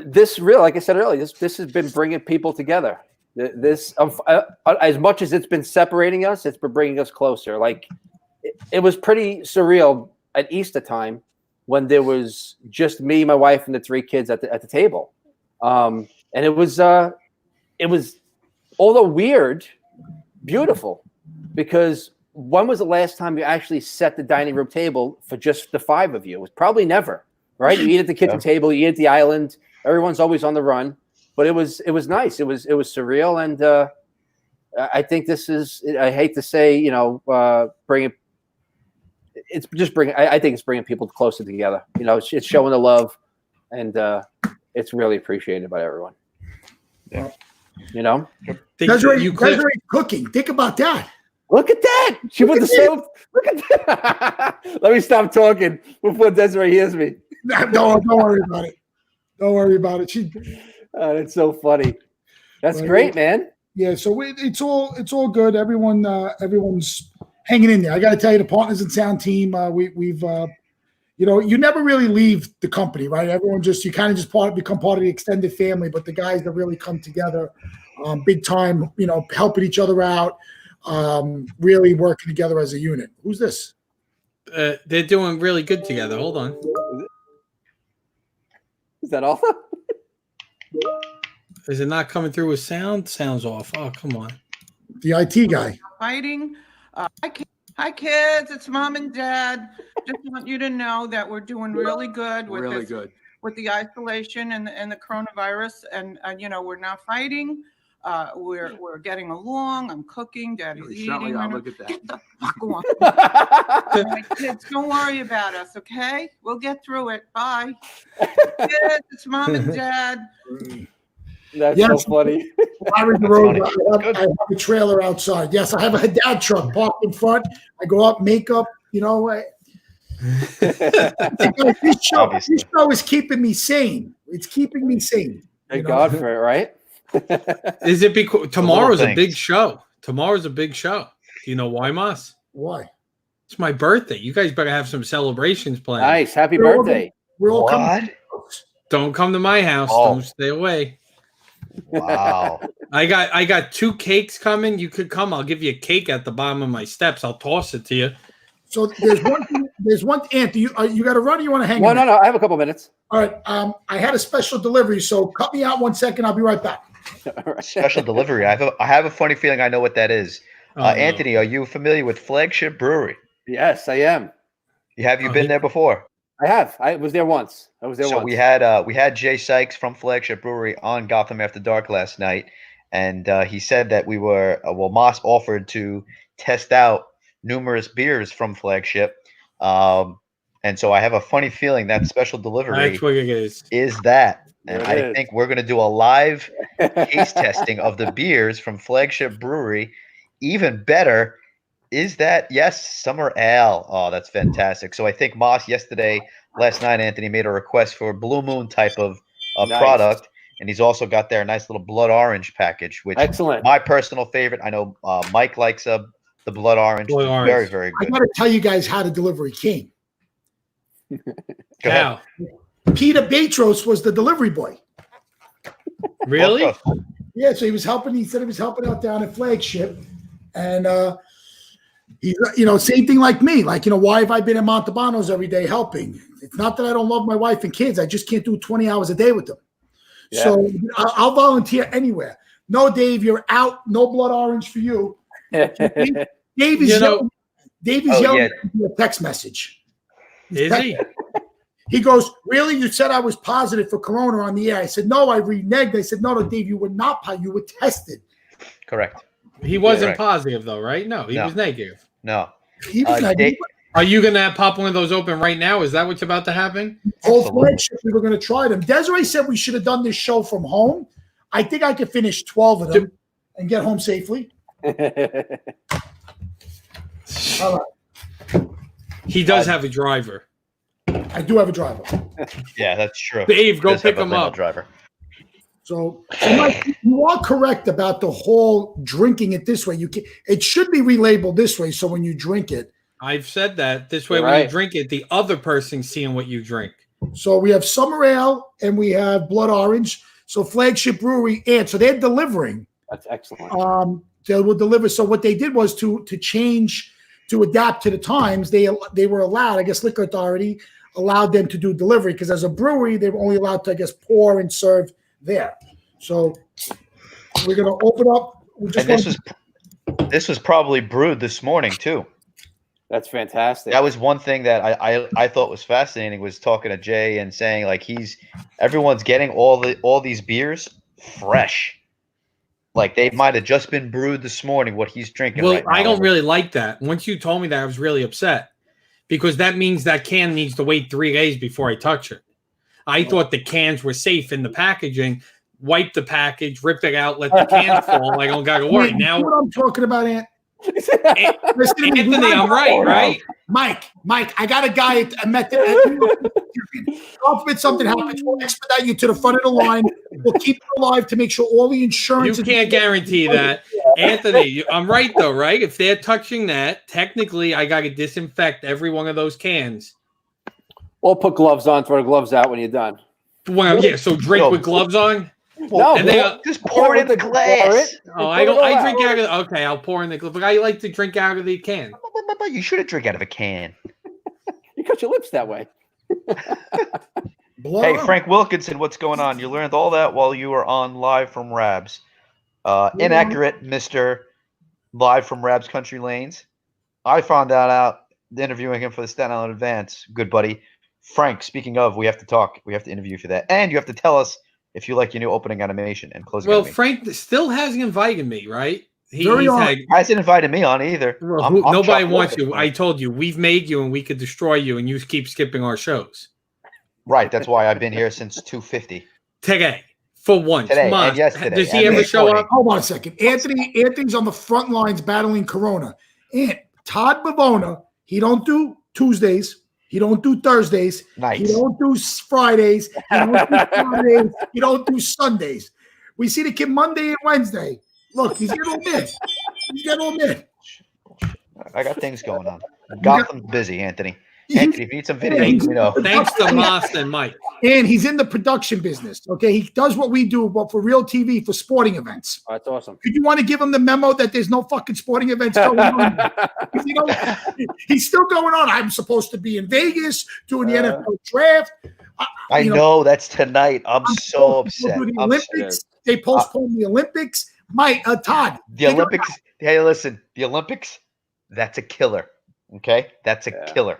this. Real, like I said earlier, this has been bringing people together. This as much as it's been separating us, it's been bringing us closer. Like it was pretty surreal at Easter time when there was just me, my wife, and the 3 kids at the table, and it was although weird, beautiful, because when was the last time you actually set the dining room table for just the 5 of you? It was probably never, right? You eat at the kitchen table, you eat at the island. Everyone's always on the run. But it was nice. It was surreal, and I think this is. I hate to say, bringing. It's just bringing. I think it's bringing people closer together. It's showing the love, and it's really appreciated by everyone. Yeah. Desiree cooking. Think about that. Look at that. She put the soap. Look at that. Let me stop talking before Desiree hears me. Don't worry about it. Don't worry about it. That's so funny. That's great, man. Yeah, so it's all good. Everyone's hanging in there. I got to tell you, the Partners in Sound team, we've you never really leave the company, right? Everyone you kind of just become part of the extended family. But the guys that really come together, big time, helping each other out, really working together as a unit. Who's this? They're doing really good together. Hold on. Is that Arthur? Is it not coming through with sound? Sounds off. Oh, come on. The IT guy. Fighting. Hi, kids. It's Mom and Dad. Just want you to know that we're doing really good with with the isolation and the coronavirus, and we're not fighting. We're getting along. I'm cooking. Daddy's eating. Look at that. Get the fuck on. All right, kids, don't worry about us, okay? We'll get through it. Bye. Kids, it's Mom and Dad. That's so funny. I have a trailer outside. Yes, I have a Haddad truck parked in front. I go up, makeup, this show is keeping me sane. It's keeping me sane. Thank God for it, right? Is it because tomorrow's a big show? Tomorrow's a big show. Do you know why, Moss? Why? It's my birthday. You guys better have some celebrations planned. Nice. Happy birthday. We're all coming. Don't come to my house. Oh. Don't stay away. Wow. I got 2 cakes coming. You could come. I'll give you a cake at the bottom of my steps. I'll toss it to you. So there's one. Anthony, you got to run or you want to hang Well, on? no. I have a couple minutes. All right. I had a special delivery, so cut me out 1 second. I'll be right back. Special delivery. I have a funny feeling I know what that is. Oh, Anthony, no. are you familiar with Flagship Brewery? Yes, I am. Have you been there before? I have. I was there once. So we had Jay Sykes from Flagship Brewery on Gotham After Dark last night, and he said that we were Moss offered to test out numerous beers from Flagship, and so I have a funny feeling that special delivery That's what it is. that, and There I it is. think we're going to do a live taste testing of the beers from Flagship Brewery. Even better. Is that Summer Ale? Oh, that's fantastic. So I think Moss last night, Anthony made a request for Blue Moon type of Nice. product, and he's also got their nice little Blood Orange package, which Excellent. my personal favorite. I know Mike likes the Blood Orange. Blood Orange. Very, very I good. got to tell you guys how the delivery came. Go ahead. How? Peter Batros was the delivery boy. Really? Yeah, so he said he was helping out down at Flagship, and he's same thing like me. Like, why have I been in Montalbano's every day helping? It's not that I don't love my wife and kids. I just can't do 20 hours a day with them. Yeah. So I'll volunteer anywhere. No, Dave, you're out. No Blood Orange for you. Dave is yelling at me a text message. Is he? He goes, really? You said I was positive for Corona on the air. I said, no, I reneged. I said, no, Dave, you were not positive. You were tested. Correct. He wasn't Correct. positive, though, right? No, he was negative. No. He was negative. Are you going to pop one of those open right now? Is that what's about to happen? Whole Flagship, we were going to try them. Desiree said we should have done this show from home. I think I could finish 12 of them and get home safely. All right. He does have a driver. I do have a driver. Yeah, that's true. Dave, go He does have pick a him limo up. Driver. So Mike, you are correct about the whole drinking it this way. It should be relabeled this way, so when you drink it. I've said that. This way, You're when right. you drink it, the other person's seeing what you drink. So we have Summer Ale and we have Blood Orange. So Flagship Brewery, and so they're delivering. That's excellent. They will deliver. So what they did was to change, to adapt to the times. They were allowed, I guess, Liquor Authority allowed them to do delivery because as a brewery, they were only allowed to, I guess, pour and serve there. So we're going to open up. This was probably brewed this morning too. That's fantastic. That was one thing that I thought was fascinating, was talking to Jay and saying like everyone's getting all these beers fresh. Like they might have just been brewed this morning, what he's drinking. Well, right now. I don't really like that. Once you told me that, I was really upset because that means that can needs to wait 3 days before I touch it. I thought the cans were safe in the packaging. Wipe the package, rip it out, let the can fall. I don't got to worry. Now, what I'm talking about, Anthony, I'm right? Mike, I got a guy at Method. God forbid something happens, we'll expedite you to the front of the line. We'll keep it alive to make sure all the insurance. You can't guarantee that. Anthony, I'm right, though, right? If they're touching that, technically, I got to disinfect every one of those cans. Or put gloves on, throw the gloves out when you're done. Well, yeah, so drink with gloves on? No, and they, just pour it in the glass. Oh, I drink out of. Okay, I'll pour in the glass, but I like to drink out of the can. You shouldn't drink out of a can. You cut your lips that way. Hey, Frank Wilkinson, what's going on? You learned all that while you were on Live from Rabs. Inaccurate, Mr. Live from Rabs Country Lanes. I found that out interviewing him for the Staten Island Advance. Good buddy. Frank, speaking of, we have to talk. We have to interview you for that. And you have to tell us if you like your new opening animation and closing animation. Frank still hasn't invited me, right? He hasn't invited me on either. I'm nobody wants you. I told you, we've made you and we could destroy you, and you keep skipping our shows. Right. That's why I've been here since 2:50. Today. For once. Today and yesterday. Does he ever show up? Hold on a second. Anthony's on the front lines battling Corona. And Todd Bavona, he don't do Tuesdays. He don't do Thursdays. Nice. He don't do Fridays. He don't do Saturdays. He don't do Sundays. We see the kid Monday and Wednesday. Look, he's getting on mid. I got things going on. Gotham's busy, Anthony. Anthony, if you need some video, you know. Thanks to Moss and Mike. And he's in the production business. Okay, he does what we do, but for real TV for sporting events. Oh, that's awesome. Could you want to give him the memo that there's no fucking sporting events going on? You know, he's still going on. I'm supposed to be in Vegas doing the NFL draft. I know that's tonight. I'm so upset. The Olympics. They postponed the Olympics. Todd. The Olympics. Hey, listen. The Olympics. That's a killer. Okay, that's a killer.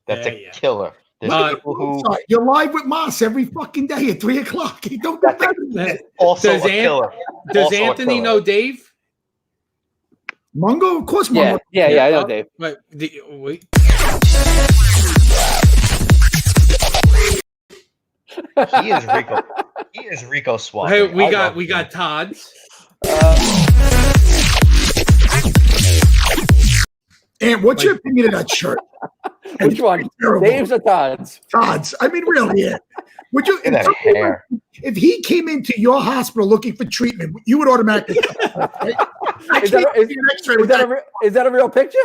That's a killer. There's people who you're live with Moss every fucking day at 3:00. He don't get that. Also a killer. Does Anthony know Dave? Mungo, of course. Mungo. Yeah. I know Dave. Wait. He is Rico. He is Rico Suave. Hey, we got Todd's. And what's your opinion of that shirt? Which one? Dave's or Todd's? Todd's. I mean, really, yeah. Would you? If he came into your hospital looking for treatment, you would automatically. Right? Is that a real picture?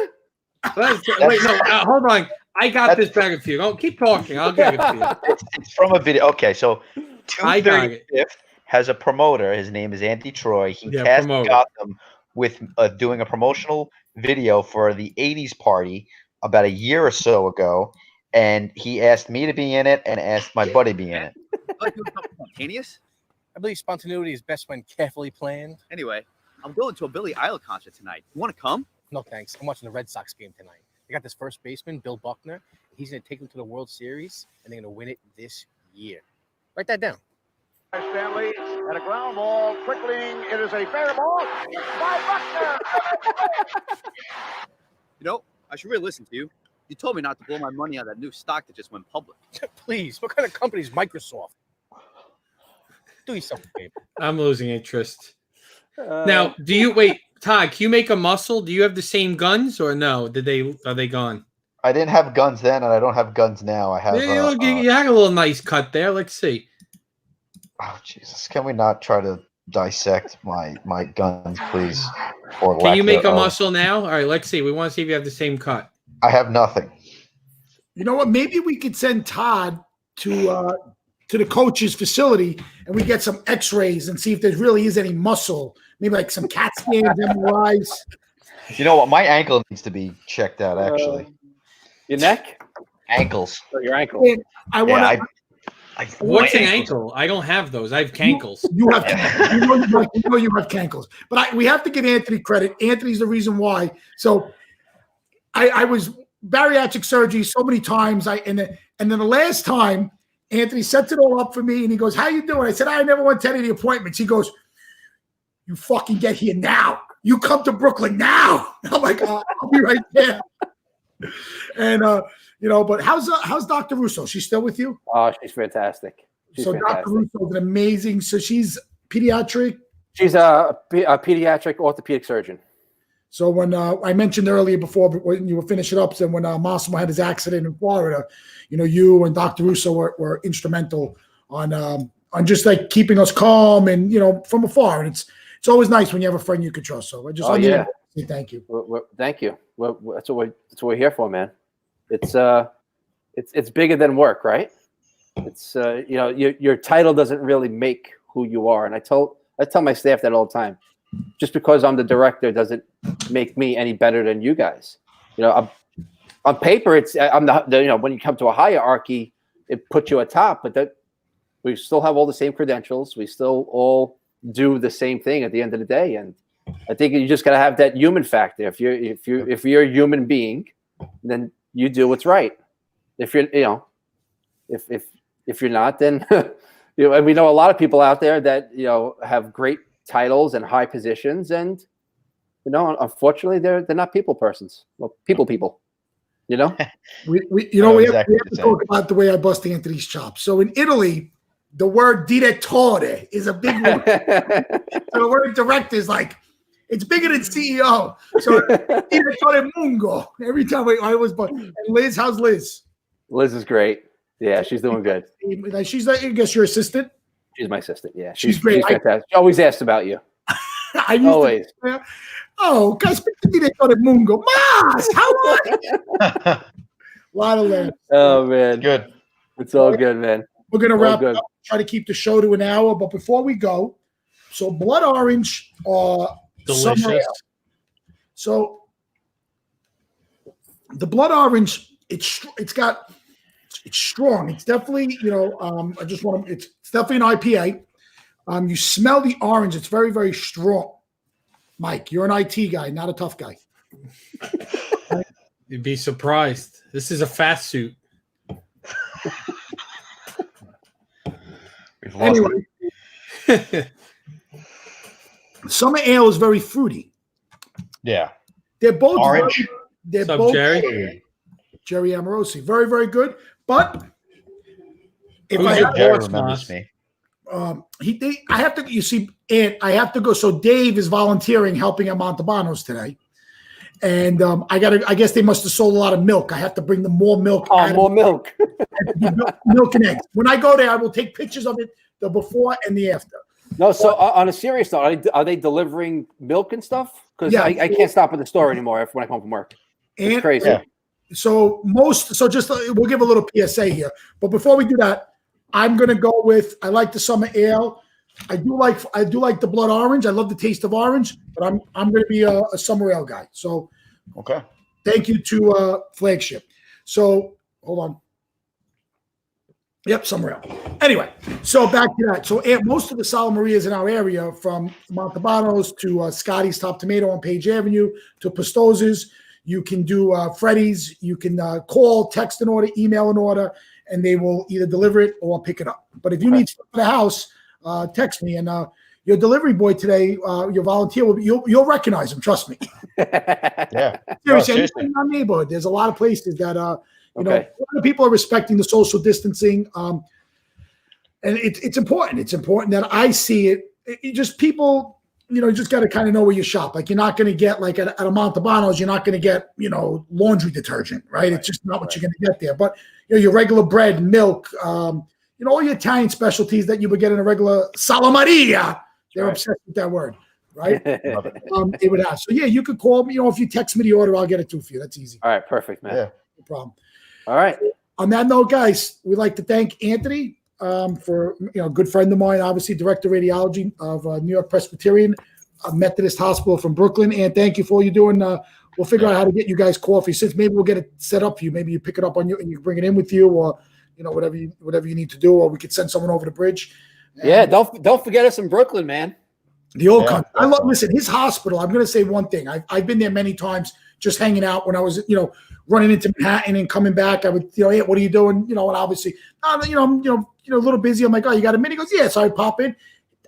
Wait, no, hold on. I got this back for you. Don't keep talking. I'll give it to you. It's from a video. Okay, so 235th has a promoter. His name is Andy Troy. He tasked Gotham with doing a promotional video for the 80s party about a year or so ago, and he asked me to be in it and asked my buddy to be in it. Spontaneous? I believe spontaneity is best when carefully planned. Anyway, I'm going to a Billy Idol concert tonight. You want to come? No, thanks. I'm watching the Red Sox game tonight. They got this first baseman, Bill Buckner. He's going to take them to the World Series, and they're going to win it this year. Write that down. Stanley and a ground ball trickling. It is a fair ball. It's by Buckner. You know, I should really listen to you. You told me not to blow my money on that new stock that just went public. Please, what kind of company is Microsoft? Do yourself a favor. I'm losing interest. Now, Todd, can you make a muscle? Do you have the same guns or no? Are they gone? I didn't have guns then, and I don't have guns now. I have. You had a little nice cut there. Let's see. Oh Jesus! Can we not try to dissect my guns, please? Can you make a muscle now? All right, let's see. We want to see if you have the same cut. I have nothing. You know what? Maybe we could send Todd to the coach's facility and we get some X-rays and see if there really is any muscle. Maybe like some CAT scans, MRIs. You know what? My ankle needs to be checked out. Actually, your neck, ankles. Oh, your ankle. And I want to. What's an ankle? I don't have those. I have cankles. You have you have cankles. But we have to give Anthony credit. Anthony's the reason why. So I was bariatric surgery so many times. And then the last time Anthony sets it all up for me and he goes, "How you doing?" I said, "I never went to any of the appointments." He goes, "You fucking get here now. You come to Brooklyn now." I'm like, "I'll be right there." And but how's Dr. Russo? She's still with you? Oh, she's fantastic. Dr. Russo is amazing. So she's pediatric. She's a pediatric orthopedic surgeon. So when I mentioned earlier before, but when you were finishing up, so when Massimo had his accident in Florida, you and Dr. Russo were instrumental on just like keeping us calm and from afar. And it's always nice when you have a friend you can trust. So I just want to say thank you. Thank you. That's what we're here for, man. It's bigger than work, right? It's your title doesn't really make who you are, and I tell my staff that all the time. Just because I'm the director doesn't make me any better than you guys. On paper, I'm the when you come to a hierarchy, it puts you atop, but that we still have all the same credentials. We still all do the same thing at the end of the day, and I think you just got to have that human factor. If you're a human being, then you do what's right. If you're if you're not, then and we know a lot of people out there that have great titles and high positions, and unfortunately they're not people persons. Well, people. We have to talk about the way I bust Anthony's chops. So in Italy, the word direttore is a big word. So the word director is like, it's bigger than CEO. So direttore Mungo. Every time I always bust. And Liz, how's Liz? Liz is great. Yeah, she's doing good. She's I guess your assistant. She's my assistant. Yeah, she's great. She's fantastic. She always asks about you. Always. Guys, speak to direttore Mungo. Mas, how are you? lot of laughs. Oh man, Good. it's all good, man. We're gonna All wrap good. up. Try to keep the show to an hour, but before we go, so blood orange Delicious. summer ale. So the blood orange, it's strong. It's definitely, I just want to. It's definitely an IPA. You smell the orange. It's very, very strong. Mike, you're an IT guy, not a tough guy. You'd be surprised. This is a fast suit. We've lost Anyway, summer ale is very fruity. Yeah. They're both Orange. They're What's up, both Jerry? Jerry Amorosi. Very, very good. But if Who's I your have, Jerry boss, remembers Moss? me. I have to. You see, and I have to go. So Dave is volunteering, helping at Montalbano's today, and I guess they must have sold a lot of milk. I have to bring them more milk. Oh, more milk. Milk and eggs. When I go there, I will take pictures of it, the before and the after. No, so on a serious note, are they delivering milk and stuff? Because Yeah. I can't stop at the store anymore when I come home from work. It's And crazy. Yeah. so just we'll give a little PSA here. But before we do that, I'm gonna go with I like the summer ale. I do like the blood orange. I love the taste of orange, but I'm gonna be a summer ale guy. So Okay. thank you to Flagship. So hold on. Yep, summer ale. Anyway, so back to that. So most of the Sal Marias in our area, from Montalbano's to Scotty's Top Tomato on Page Avenue to Pastoz's, you can do Freddy's. You can call, text an order, email an order, and they will either deliver it or pick it up. But if you need stuff for the house, text me. And your delivery boy today, your volunteer, you'll recognize him. Trust me. Yeah. Seriously, seriously. in our neighborhood, there's a lot of places that a lot Okay. of people are respecting the social distancing, and it's important. It's important that I see it. It just people, you just got to kind of know where you shop. Like, you're not going to get, like, at a Montalbano's, you're not going to get laundry detergent, right? It's just not what you're going to get there. But your regular bread, milk, all your Italian specialties that you would get in a regular Sala Maria. They're obsessed with that word, right? They would have. So yeah, you could call me. If you text me the order, I'll get it to you. That's easy. All right, perfect, man. Yeah. No problem. All right. On that note, guys, we'd like to thank Anthony for a good friend of mine, obviously director of radiology of New York Presbyterian Methodist Hospital from Brooklyn. And thank you for all you're doing. We'll figure out how to get you guys coffee. Since maybe we'll get it set up for you. Maybe you pick it up on you and you bring it in with you, or whatever you need to do, or we could send someone over the bridge. Yeah, don't forget us in Brooklyn, man. The old country. Listen, his hospital. I'm going to say one thing. I've been there many times, just hanging out when I was, running into Manhattan and coming back. I would, hey, what are you doing? And obviously, I'm, a little busy. I'm like, oh, you got a minute? He goes, yeah. So I pop in.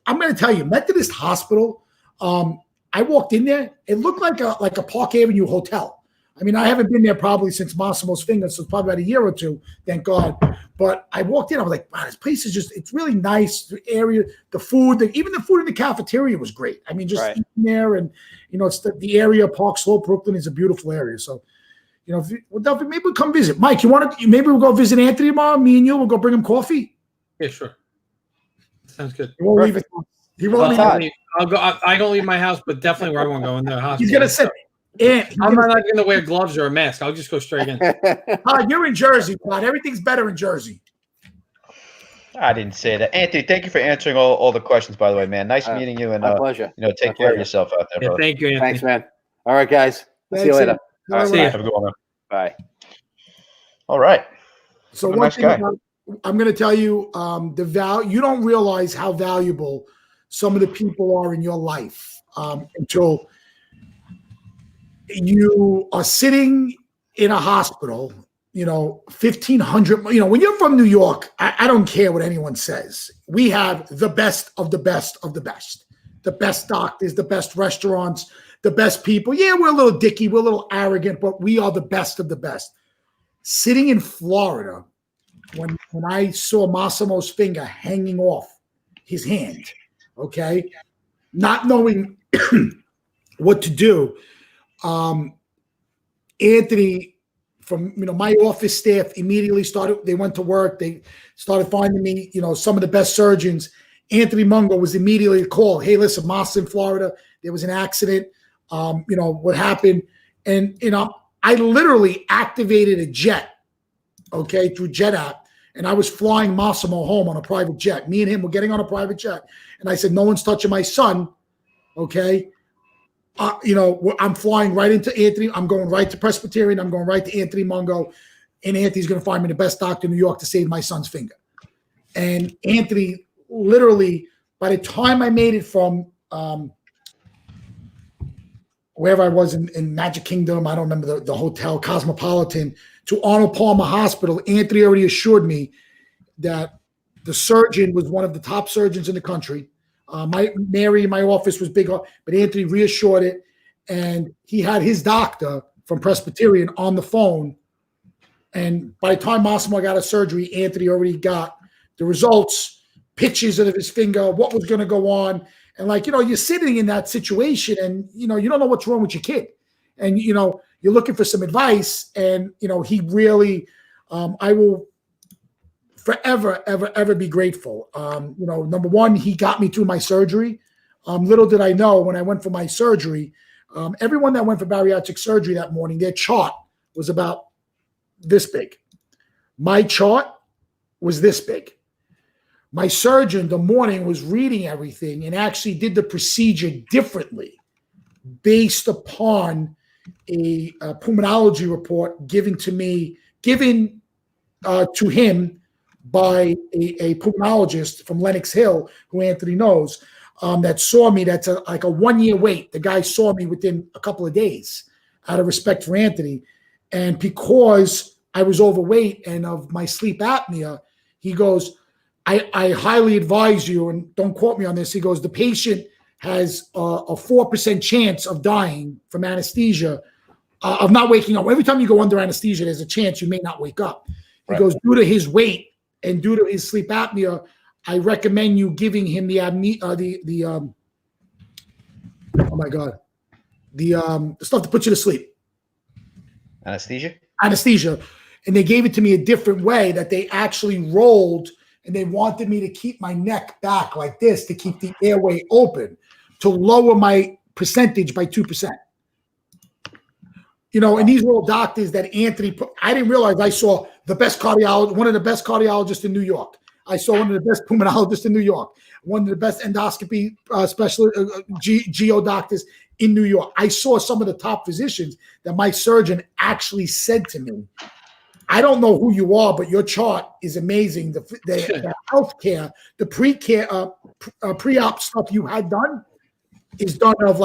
I'm going to tell you, Methodist Hospital. I walked in there. It looked like a Park Avenue hotel. I mean, I haven't been there probably since Massimo's Fingers, so it's probably about a year or two, thank God. But I walked in, I was like, wow, this place is it's really nice. The area, the food, even the food in the cafeteria was great. I mean, just eating there, and, it's the area, Park Slope, Brooklyn is a beautiful area. So, maybe we'll come visit. Mike, maybe we'll go visit Anthony tomorrow, me and you, we'll go bring him coffee. Yeah, sure. Sounds good. He won't leave it. He won't leave. I'll go. I don't leave my house, but definitely where I want to go in the hospital. He's going to sit. I'm not going to wear gloves or a mask. I'll just go straight in. You're in Jersey, Todd. Everything's better in Jersey. I didn't say that. Anthony, thank you for answering all the questions, by the way, man. Nice meeting you, and my pleasure. Take care of yourself out there, brother. Thank you, Anthony. Thanks, man. All right, guys. See you later. All right. See ya. Have a good one, man. Bye. All right. So What a one nice thing guy. I'm going to tell you, you don't realize how valuable some of the people are in your life until you are sitting in a hospital, 1,500, when you're from New York, I don't care what anyone says. We have the best of the best of the best. The best doctors, the best restaurants, the best people. Yeah, we're a little dicky, we're a little arrogant, but we are the best of the best. Sitting in Florida, when I saw Massimo's finger hanging off his hand, okay, not knowing what to do, Anthony from my office staff immediately they went to work. They started finding me, some of the best surgeons. Anthony Mungo was immediately called. Hey, listen, Massa in Florida, there was an accident. What happened? And I literally activated a jet okay, through JetApp. And I was flying Massimo home on a private jet. Me and him were getting on a private jet. And I said, no one's touching my son, okay? I'm flying right into Anthony. I'm going right to Presbyterian. I'm going right to Anthony Mungo. And Anthony's going to find me the best doctor in New York to save my son's finger. And Anthony, literally, by the time I made it from wherever I was in Magic Kingdom, I don't remember the hotel, Cosmopolitan, to Arnold Palmer Hospital, Anthony already assured me that the surgeon was one of the top surgeons in the country. Mary in my office was big, but Anthony reassured it. And he had his doctor from Presbyterian on the phone. And by the time Massimo got a surgery, Anthony already got the results, pictures of his finger, what was going to go on. And you're sitting in that situation and, you don't know what's wrong with your kid. And, you're looking for some advice. And, he really, I will forever, ever be grateful. Number one, he got me through my surgery. Little did I know when I went for my surgery, everyone that went for bariatric surgery that morning, their chart was about this big. My chart was this big. My surgeon the morning was reading everything and actually did the procedure differently based upon a pulmonology report given to him by a pulmonologist from Lenox Hill, who Anthony knows, that saw me. That's like a 1 year wait. The guy saw me within a couple of days out of respect for Anthony. And because I was overweight and of my sleep apnea, he goes, I highly advise you, and don't quote me on this, he goes, the patient has a 4% chance of dying from anesthesia, of not waking up. Every time you go under anesthesia, there's a chance you may not wake up. He goes, due to his weight and due to his sleep apnea, I recommend you giving him the stuff to put you to sleep. Anesthesia. And they gave it to me a different way, that they actually rolled, and they wanted me to keep my neck back like this to keep the airway open, to lower my percentage by 2%. And these were all doctors that Anthony put. I didn't realize I saw the best cardiologist, one of the best cardiologists in New York. I saw one of the best pulmonologists in New York, one of the best endoscopy specialist, geo doctors in New York. I saw some of the top physicians that my surgeon actually said to me, I don't know who you are, but your chart is amazing. The healthcare, the pre-op stuff you had done is done of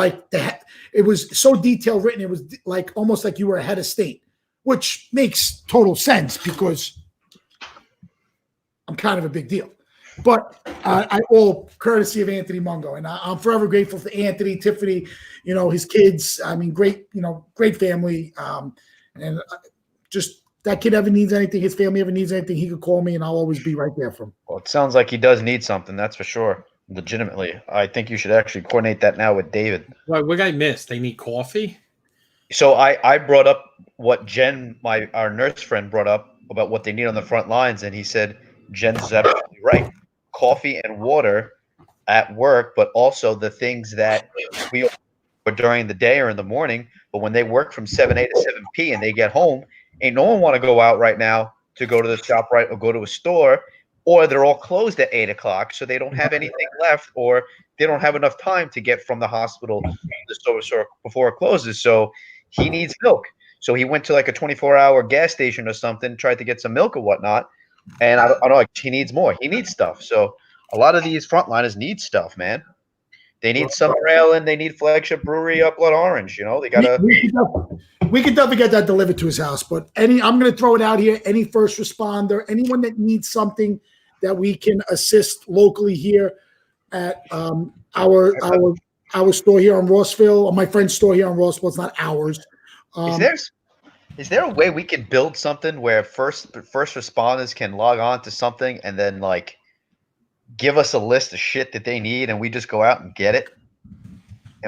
it was so detail written. It was almost like you were a head of state, which makes total sense because I'm kind of a big deal. But I all courtesy of Anthony Mungo, and I'm forever grateful for Anthony, Tiffany, his kids. I mean, great family, and just. That kid ever needs anything, his family ever needs anything, he could call me and I'll always be right there for him. Well, it sounds like he does need something, that's for sure. Legitimately. I think you should actually coordinate that now with David. What I missed? They need coffee? So I brought up what Jen, our nurse friend, brought up about what they need on the front lines, and he said Jen's absolutely right. Coffee and water at work, but also the things that we during the day or in the morning, but when they work from 7 a to 7 p and they get home, ain't no one want to go out right now to go to the shop or go to a store, or they're all closed at 8 o'clock, so they don't have anything left, or they don't have enough time to get from the hospital to the store before it closes. So he needs milk. So he went to a 24-hour gas station or something, tried to get some milk or whatnot, and I don't know. He needs more. He needs stuff. So a lot of these frontliners need stuff, man. They need Summer Ale and they need Flagship Brewery Blood Orange. They gotta. We could definitely get that delivered to his house. But I'm going to throw it out here. Any first responder, anyone that needs something that we can assist locally here at our store here on Rossville, or my friend's store here on Rossville. It's not ours. Is there a way we can build something where first responders can log on to something and then give us a list of shit that they need, and we just go out and get it,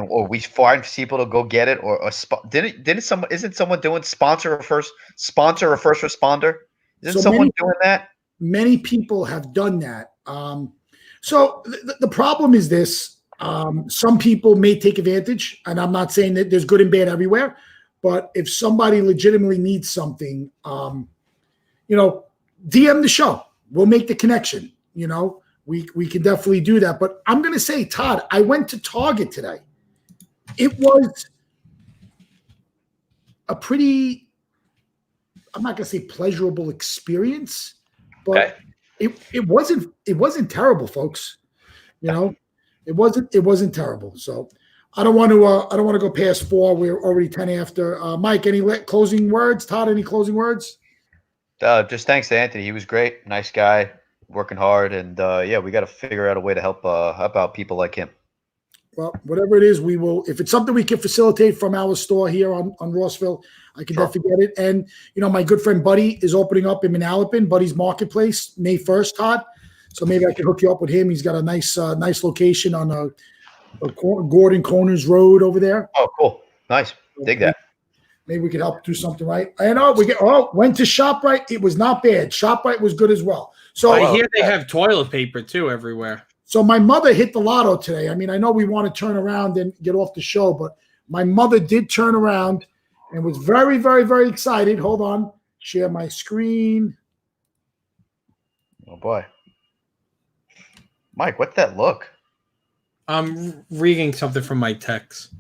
or we find people to go get it, or isn't someone doing sponsor a first responder? Isn't someone doing that? Many people have done that. So the problem is this: some people may take advantage, and I'm not saying that there's good and bad everywhere, but if somebody legitimately needs something, DM the show. We'll make the connection. We can definitely do that. But I'm going to say, Todd, I went to Target today. It was a pretty, I'm not going to say pleasurable experience, but it wasn't terrible, folks. It wasn't terrible. So I don't want to go past 4. We're already 10 after. Mike, any closing words? Todd, any closing words? Just thanks to Anthony. He was great. Nice guy, working hard. And we got to figure out a way to help out people like him. Well, whatever it is, we will. If it's something we can facilitate from our store here on Rossville, I can definitely get it. And, my good friend Buddy is opening up in Manalapan, Buddy's Marketplace, May 1st, Todd. So maybe I can hook you up with him. He's got a nice location on Gordon Corners Road over there. Oh, cool. Nice. Dig that. Maybe we could help do something right. And went to ShopRite. It was not bad. ShopRite was good as well. So I hear they have toilet paper too everywhere. So my mother hit the lotto today. I mean, I know we want to turn around and get off the show, but my mother did turn around and was very, very, very excited. Hold on. Share my screen. Oh, boy. Mike, what's that look? I'm reading something from my text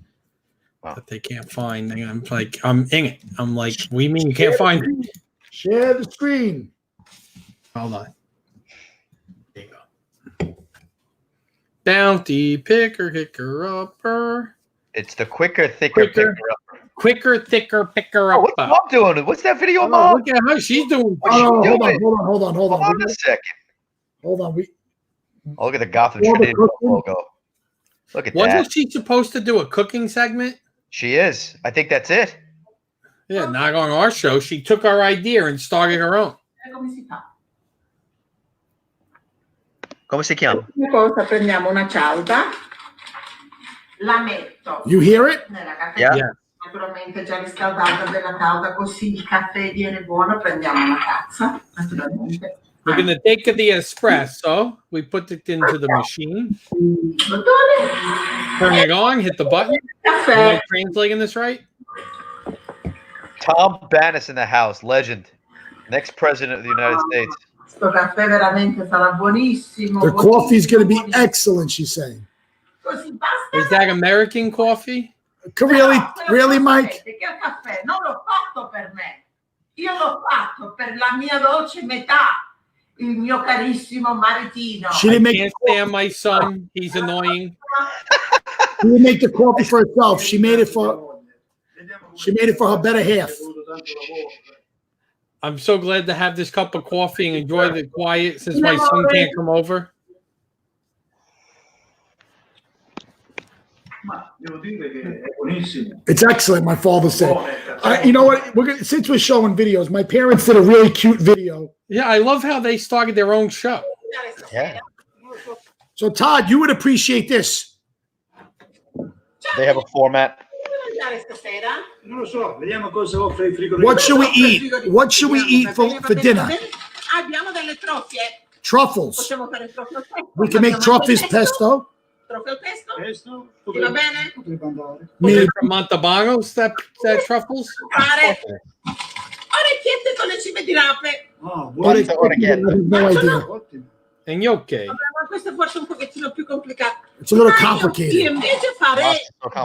that they can't find. And I'm in it. I'm like, we mean you can't find it? Share the screen. Hold on. There you go. Bounty picker, upper. It's the quicker, thicker, picker upper. Quicker, thicker, picker upper. What's Mom doing? What's that video of Mom? Look at how she's doing. Hold on. Hold on a second. Hold on. Look at the Gotham Trinity logo. Look at that. Wasn't she supposed to do a cooking segment? She is. I think that's it. Yeah, not on our show. She took our idea and started her own. Come si chiama? Cosa prendiamo una cialda, la metto. You hear it? Nella caffè. Yeah. Naturalmente già riscaldata della calda, così il caffè viene buono. Prendiamo una tazza, naturalmente. We're going to take the espresso. We put it into the machine. Turn it on. Hit the button. Am I translating this right? Tom Bannis in the house. Legend. Next president of the United States. Sto caffè veramente sarà buonissimo. The coffee's going to be excellent, she's saying. Così basta. Is that American coffee? Really, Mike? Che il caffè non l'ho fatto per me. Io l'ho fatto per la mia dolce metà. Il mio carissimo maritino. I can't stand my son. He's annoying. She didn't make the coffee for herself. She made it for her better half. I'm so glad to have this cup of coffee and enjoy the quiet since my son can't come over. It's excellent, my father said. You know what? Since we're showing videos, my parents did a really cute video. Yeah, I love how they started their own show. Yeah. So, Todd, you would appreciate this. They have a format. What should we eat? What should we eat for dinner? Truffles. We can make truffles pesto. Made from Montalbano's, that truffles? Orecchiette con le cime di rape. No idea. And gnocchi. Ma questo è forse un pochettino più complicato. It's a little complicated. Io invece farei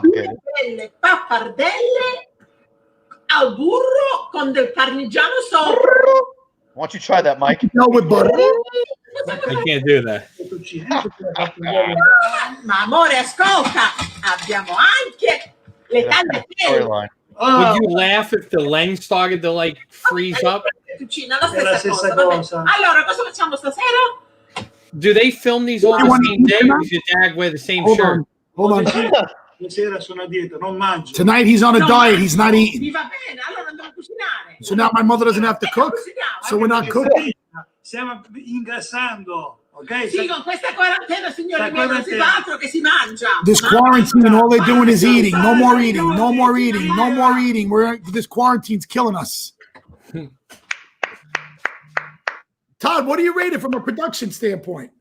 due belle pappardelle al burro con del parmigiano sopra. Why don't you try that, Mike? No, with butter. I can't do that. Ma amore, ascolta, abbiamo anche le tagliatelle. Would you laugh if the lens started to freeze up? La stessa cosa. Allora, cosa facciamo stasera? Do they film these all the same day? Or does your dad wear the same shirt? Hold on. Tonight he's on a diet. He's not eating. Mi va bene, allora andiamo a cucinare. So now my mother doesn't have to cook. So we're not cooking. Stiamo ingrassando, ok? Sì, con questa quarantena, signore miei, non si fa altro che si mangia. This quarantine, all they're doing is eating. No more eating. No more eating. No more eating. This quarantine's killing us. Todd, what do you rate it from a production standpoint?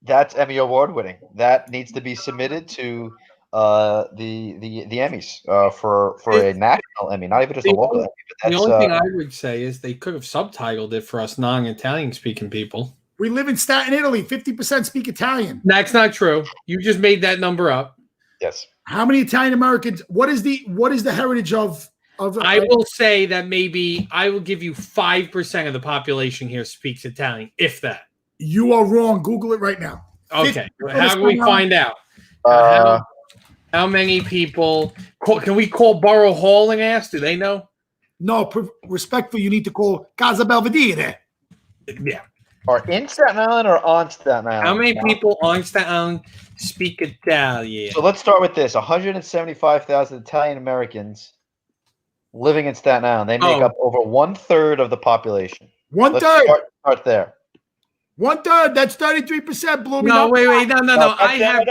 That's Emmy Award winning. That needs to be submitted to the Emmys for a national Emmy, not even just a local Emmy. But The that's, only thing I would say is they could have subtitled it for us non-Italian speaking people. We live in Staten, Italy. 50% speak Italian. That's not true. You just made that number up. yes. How many Italian Americans? What is the heritage of? I will say that maybe I will give you 5% of the population here speaks Italian, if that. You are wrong. Google it right now. Okay. How do we find out? How many people? Can we call Borough Hall and ask? Do they know? No, respectfully, you need to call Casa Belvedere. Yeah. Or in Staten Island or on Staten Island? How many people on Staten Island speak Italian? So let's start with this: 175,000 Italian Americans living in Staten Island. They make up over 1/3 of the population. 1/3. Start there. 1/3. That's 33%. Blew me. No, wait, no. I have.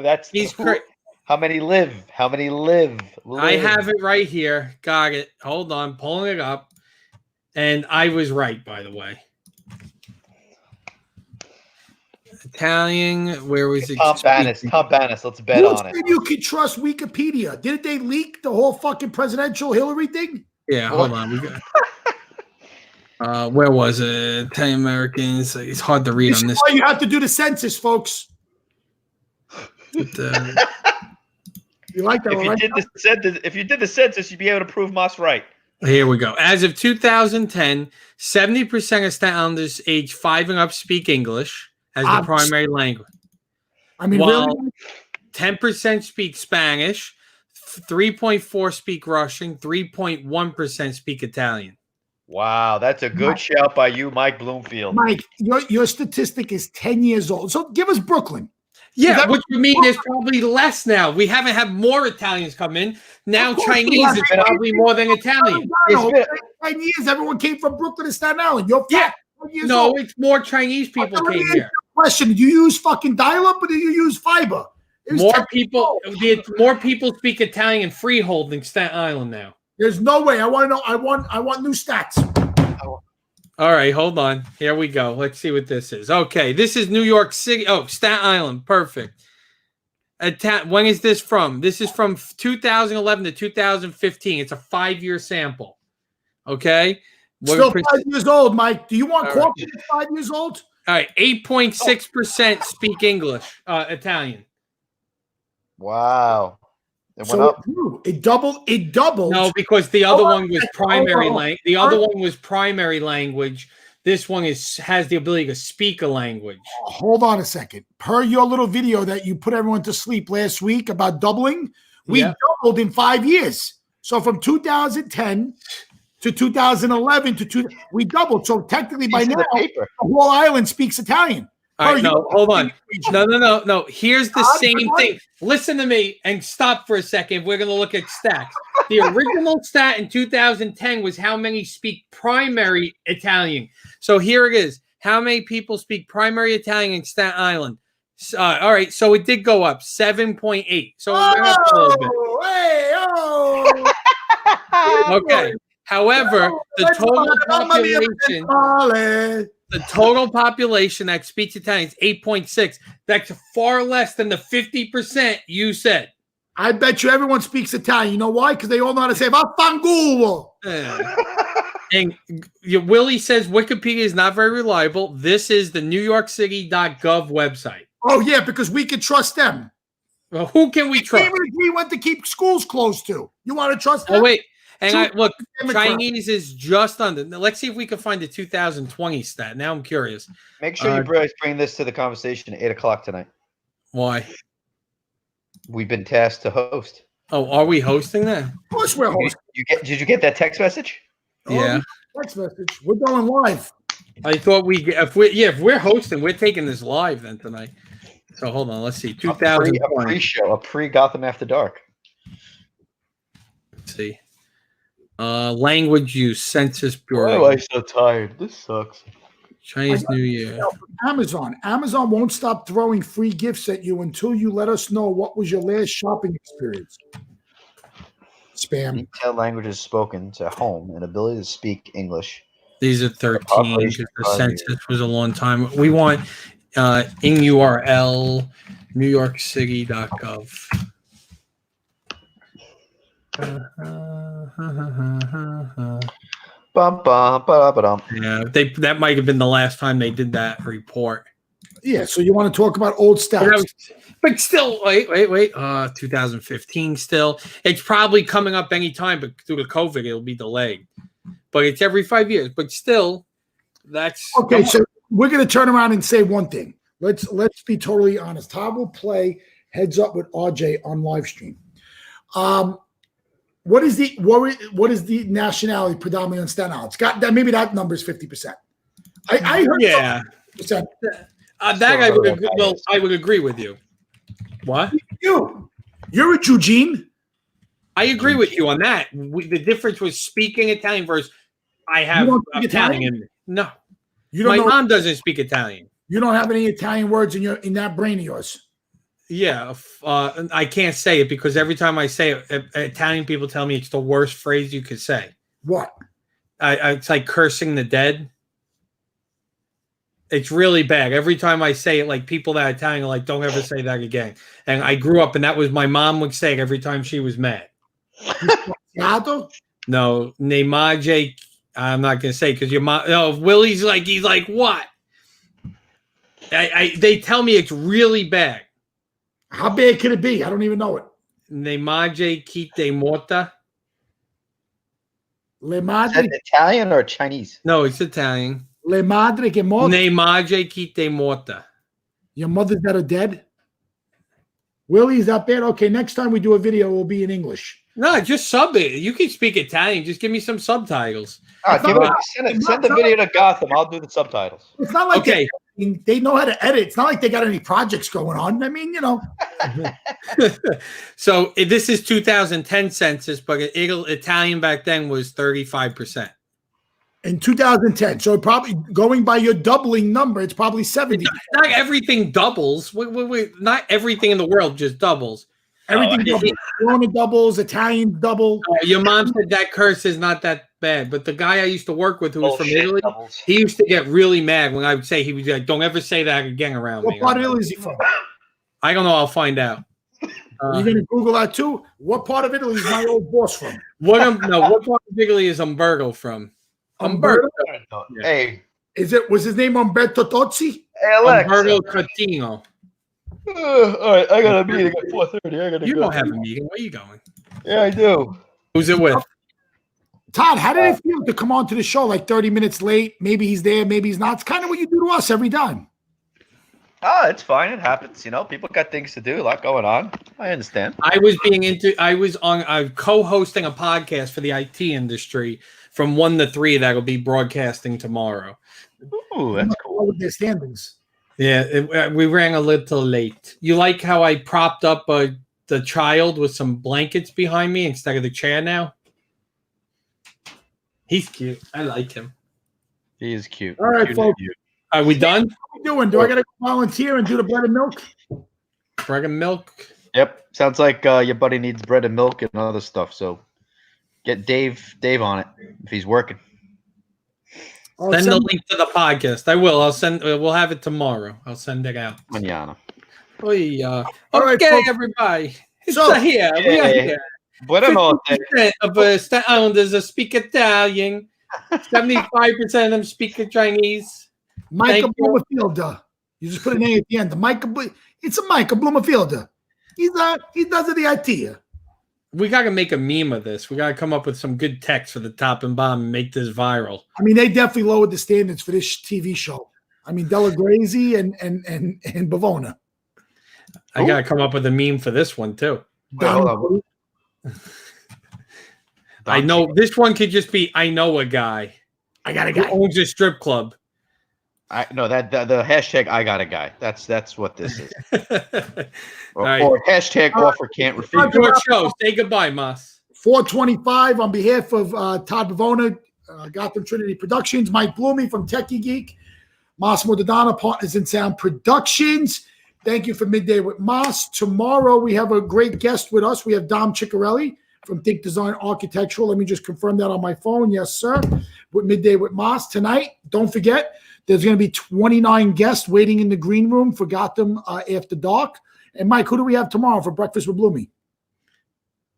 That's He's crazy. How many live? How many live? I have it right here. Got it. Hold on, pulling it up, and I was right, by the way. Italian, where was it? Tom Bannis, let's bet on it. You can trust Wikipedia. Didn't they leak the whole fucking presidential Hillary thing? Yeah, hold on. We got. Where was it? Italian Americans. It's hard to read on this. Why you have to do the census, folks. You like that? If you did the census, you'd be able to prove Moss right. Here we go. As of 2010, 70% of Staten Islanders age 5 and up speak English as the primary language. I mean, while really? 10% speak Spanish, 3.4% speak Russian, 3.1% speak Italian. Wow, that's a good shout by you, Mike Bloomfield. Mike, your statistic is 10 years old. So give us Brooklyn. Yeah, which would mean there's probably less now. We haven't had more Italians come in. Now Chinese is probably more than Italian. 10 years, everyone came from Brooklyn to Staten Island. No, it's more Chinese people came here. Question: do you use fucking dial-up or do you use fiber? More people speak Italian freehold than Staten Island now. There's no way. I want to know. I want new stats. All right, hold on. Here we go. Let's see what this is. Okay, this is New York City. Oh, Staten Island. Perfect. When is this from? This is from 2011 to 2015. It's a 5-year sample. Okay. Still 5 years old, Mike. Do you want coffee at 5 years old? All right, 8.6% speak English, Italian. Wow. It doubled. It doubled. No, because the other one was primary language. The other one was primary language. This one has the ability to speak a language. Hold on a second. Per your little video that you put everyone to sleep last week about doubling, we doubled in 5 years. So from 2010 to 2011 we doubled. So technically by now, the whole island speaks Italian. All right, no, hold on. No. Here's the same thing. Listen to me and stop for a second. We're going to look at stats. The original stat in 2010 was how many speak primary Italian. So here it is. How many people speak primary Italian in Staten Island? All right, so it did go up 7.8. So it went up a little bit. Okay. However, the total population that speaks Italian is 8.6. That's far less than the 50% you said. I bet you everyone speaks Italian. You know why? Because they all know how to say "vaffanculo." And Willie says Wikipedia is not very reliable. This is the NewYorkCity.gov website. Oh yeah, because we can trust them. Well, who can we trust? We went to keep schools closed to. You want to trust them? Oh wait. And look, Chinese is just under. Let's see if we can find the 2020 stat. Now I'm curious. Make sure you bring this to the conversation at 8 o'clock tonight. Why? We've been tasked to host. Oh, are we hosting that? Of course we're hosting. Did you get that text message? Yeah. Text message. We're going live. I thought if we're hosting, we're taking this live then tonight. So hold on, let's see. 2020. A pre-show, a pre-Gotham After Dark. Let's see. Language use, Census Bureau. Why am I so tired? This sucks. Chinese New Year. Amazon won't stop throwing free gifts at you until you let us know what was your last shopping experience. Spam. Detailed languages spoken to home and ability to speak English. These are 13. The census was a long time. We want in URL, NewYorkCity.gov. Yeah, that might have been the last time they did that report. Yeah, so you want to talk about old stats. But still, wait. 2015 still. It's probably coming up anytime, but due to COVID, it'll be delayed. But it's every 5 years. But still, that's okay. So we're going to turn around and say one thing. Let's be totally honest. Todd will play heads up with RJ on live stream. What is the nationality predominantly on Staten Island? It's got that. Maybe that number is 50%. I heard 50%. That I would agree with you. What? You're a Eugene. I agree with you on that. The difference was speaking Italian versus I have Italian in me. No. My mom doesn't speak Italian. You don't have any Italian words in that brain of yours. Yeah, I can't say it because every time I say it, Italian people tell me it's the worst phrase you could say. What? It's like cursing the dead. It's really bad. Every time I say it, like people that are Italian are like, don't ever say that again. And I grew up, and that was my mom would say it every time she was mad. No, Nemaje. I'm not gonna say because your mom. No, Willie's like he's like what? They tell me it's really bad. How bad could it be? I don't even know it. Nemaje Kite Morta. Le madre. Is that Italian or Chinese? No, it's Italian. Le madre che morta. Nemaje Kite Morta. Your mother's that are dead? Willie, is that bad? Okay, next time we do a video, it will be in English. No, just sub it. You can speak Italian. Just give me some subtitles. Send the video to Gotham. I'll do the subtitles. It's not like they know how to edit. It's not like they got any projects going on. I mean, So this is 2010 census, but Italian back then was 35%. In 2010. So probably going by your doubling number, it's probably 70. Not everything doubles. Not everything in the world just doubles. Everything doubles. Corona doubles, Italian double. Your mom said that curse is not that bad, but the guy I used to work with who was from Italy, he used to get really mad when I would say, he was like, don't ever say that again around me. What part of Italy is he from? I don't know. I'll find out. You're going to Google that too? What part of Italy is my old boss from? What part of Italy is Umberto from? Umberto. Hey. Was his name Umberto Tozzi? Hey, Alexa. Umberto Catino. All right, I got a meeting at 4:30. You don't have a meeting. Where are you going? Yeah, I do. Who's it with? Todd, how did it feel to come on to the show like 30 minutes late? Maybe he's there, maybe he's not. It's kind of what you do to us every time. Oh, it's fine. It happens. People got things to do, a lot going on. I understand. I was co-hosting a podcast for the IT industry from 1 to 3 that'll be broadcasting tomorrow. Ooh, that's cool. With their standings. Yeah, we ran a little late. You like how I propped up the child with some blankets behind me instead of the chair now? He's cute. I like him. He is cute. All right, cute folks. Are we done? What are we doing? Do I got to volunteer and do the bread and milk? Bread and milk? Yep. Sounds like your buddy needs bread and milk and other stuff. So get Dave on it if he's working. Send the link to the podcast. I will. I'll send. We'll have it tomorrow. I'll send it out. Mañana. Okay, right, everybody. So here. We are here. Buonanotte. Of Staten Islanders speak Italian. 75% of them speak Chinese. Michael Bloomfield. You just put a name at the end. It's a Michael Bloomfield. He does the IT. We got to make a meme of this. We got to come up with some good text for the top and bottom and make this viral. I mean, they definitely lowered the standards for this TV show. I mean, Della Grazie and Bavona. I got to come up with a meme for this one too. Wait, hold on. I know this one could just be. I know a guy. I got a guy who owns a strip club. That the hashtag I got a guy. That's what this is. Right. Or hashtag offer can't refuse. Your show. Say goodbye, Mas. 425 on behalf of Todd Bavona, Gotham Trinity Productions, Mike Bloomy from Techie Geek, Massimo Dodana, Partners in Sound Productions. Thank you for Midday with Mas. Tomorrow we have a great guest with us. We have Dom Ciccarelli from Think Design Architectural. Let me just confirm that on my phone. Yes, sir. With Midday with Mas tonight. Don't forget, there's going to be 29 guests waiting in the green room for Gotham After Dark. And Mike, who do we have tomorrow for Breakfast with Bloomy?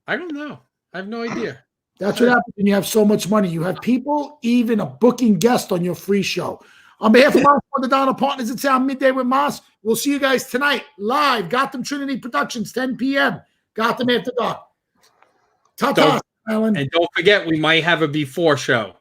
I don't know. I have no idea. That's what happens when you have so much money. You have people even a booking guest on your free show. On behalf of Moss the Donald Partners at Sound Midday with Moss, we'll see you guys tonight live. Gotham Trinity Productions, 10 p.m. Gotham After Dark. Ta-ta, Alan. And don't forget, we might have a before show.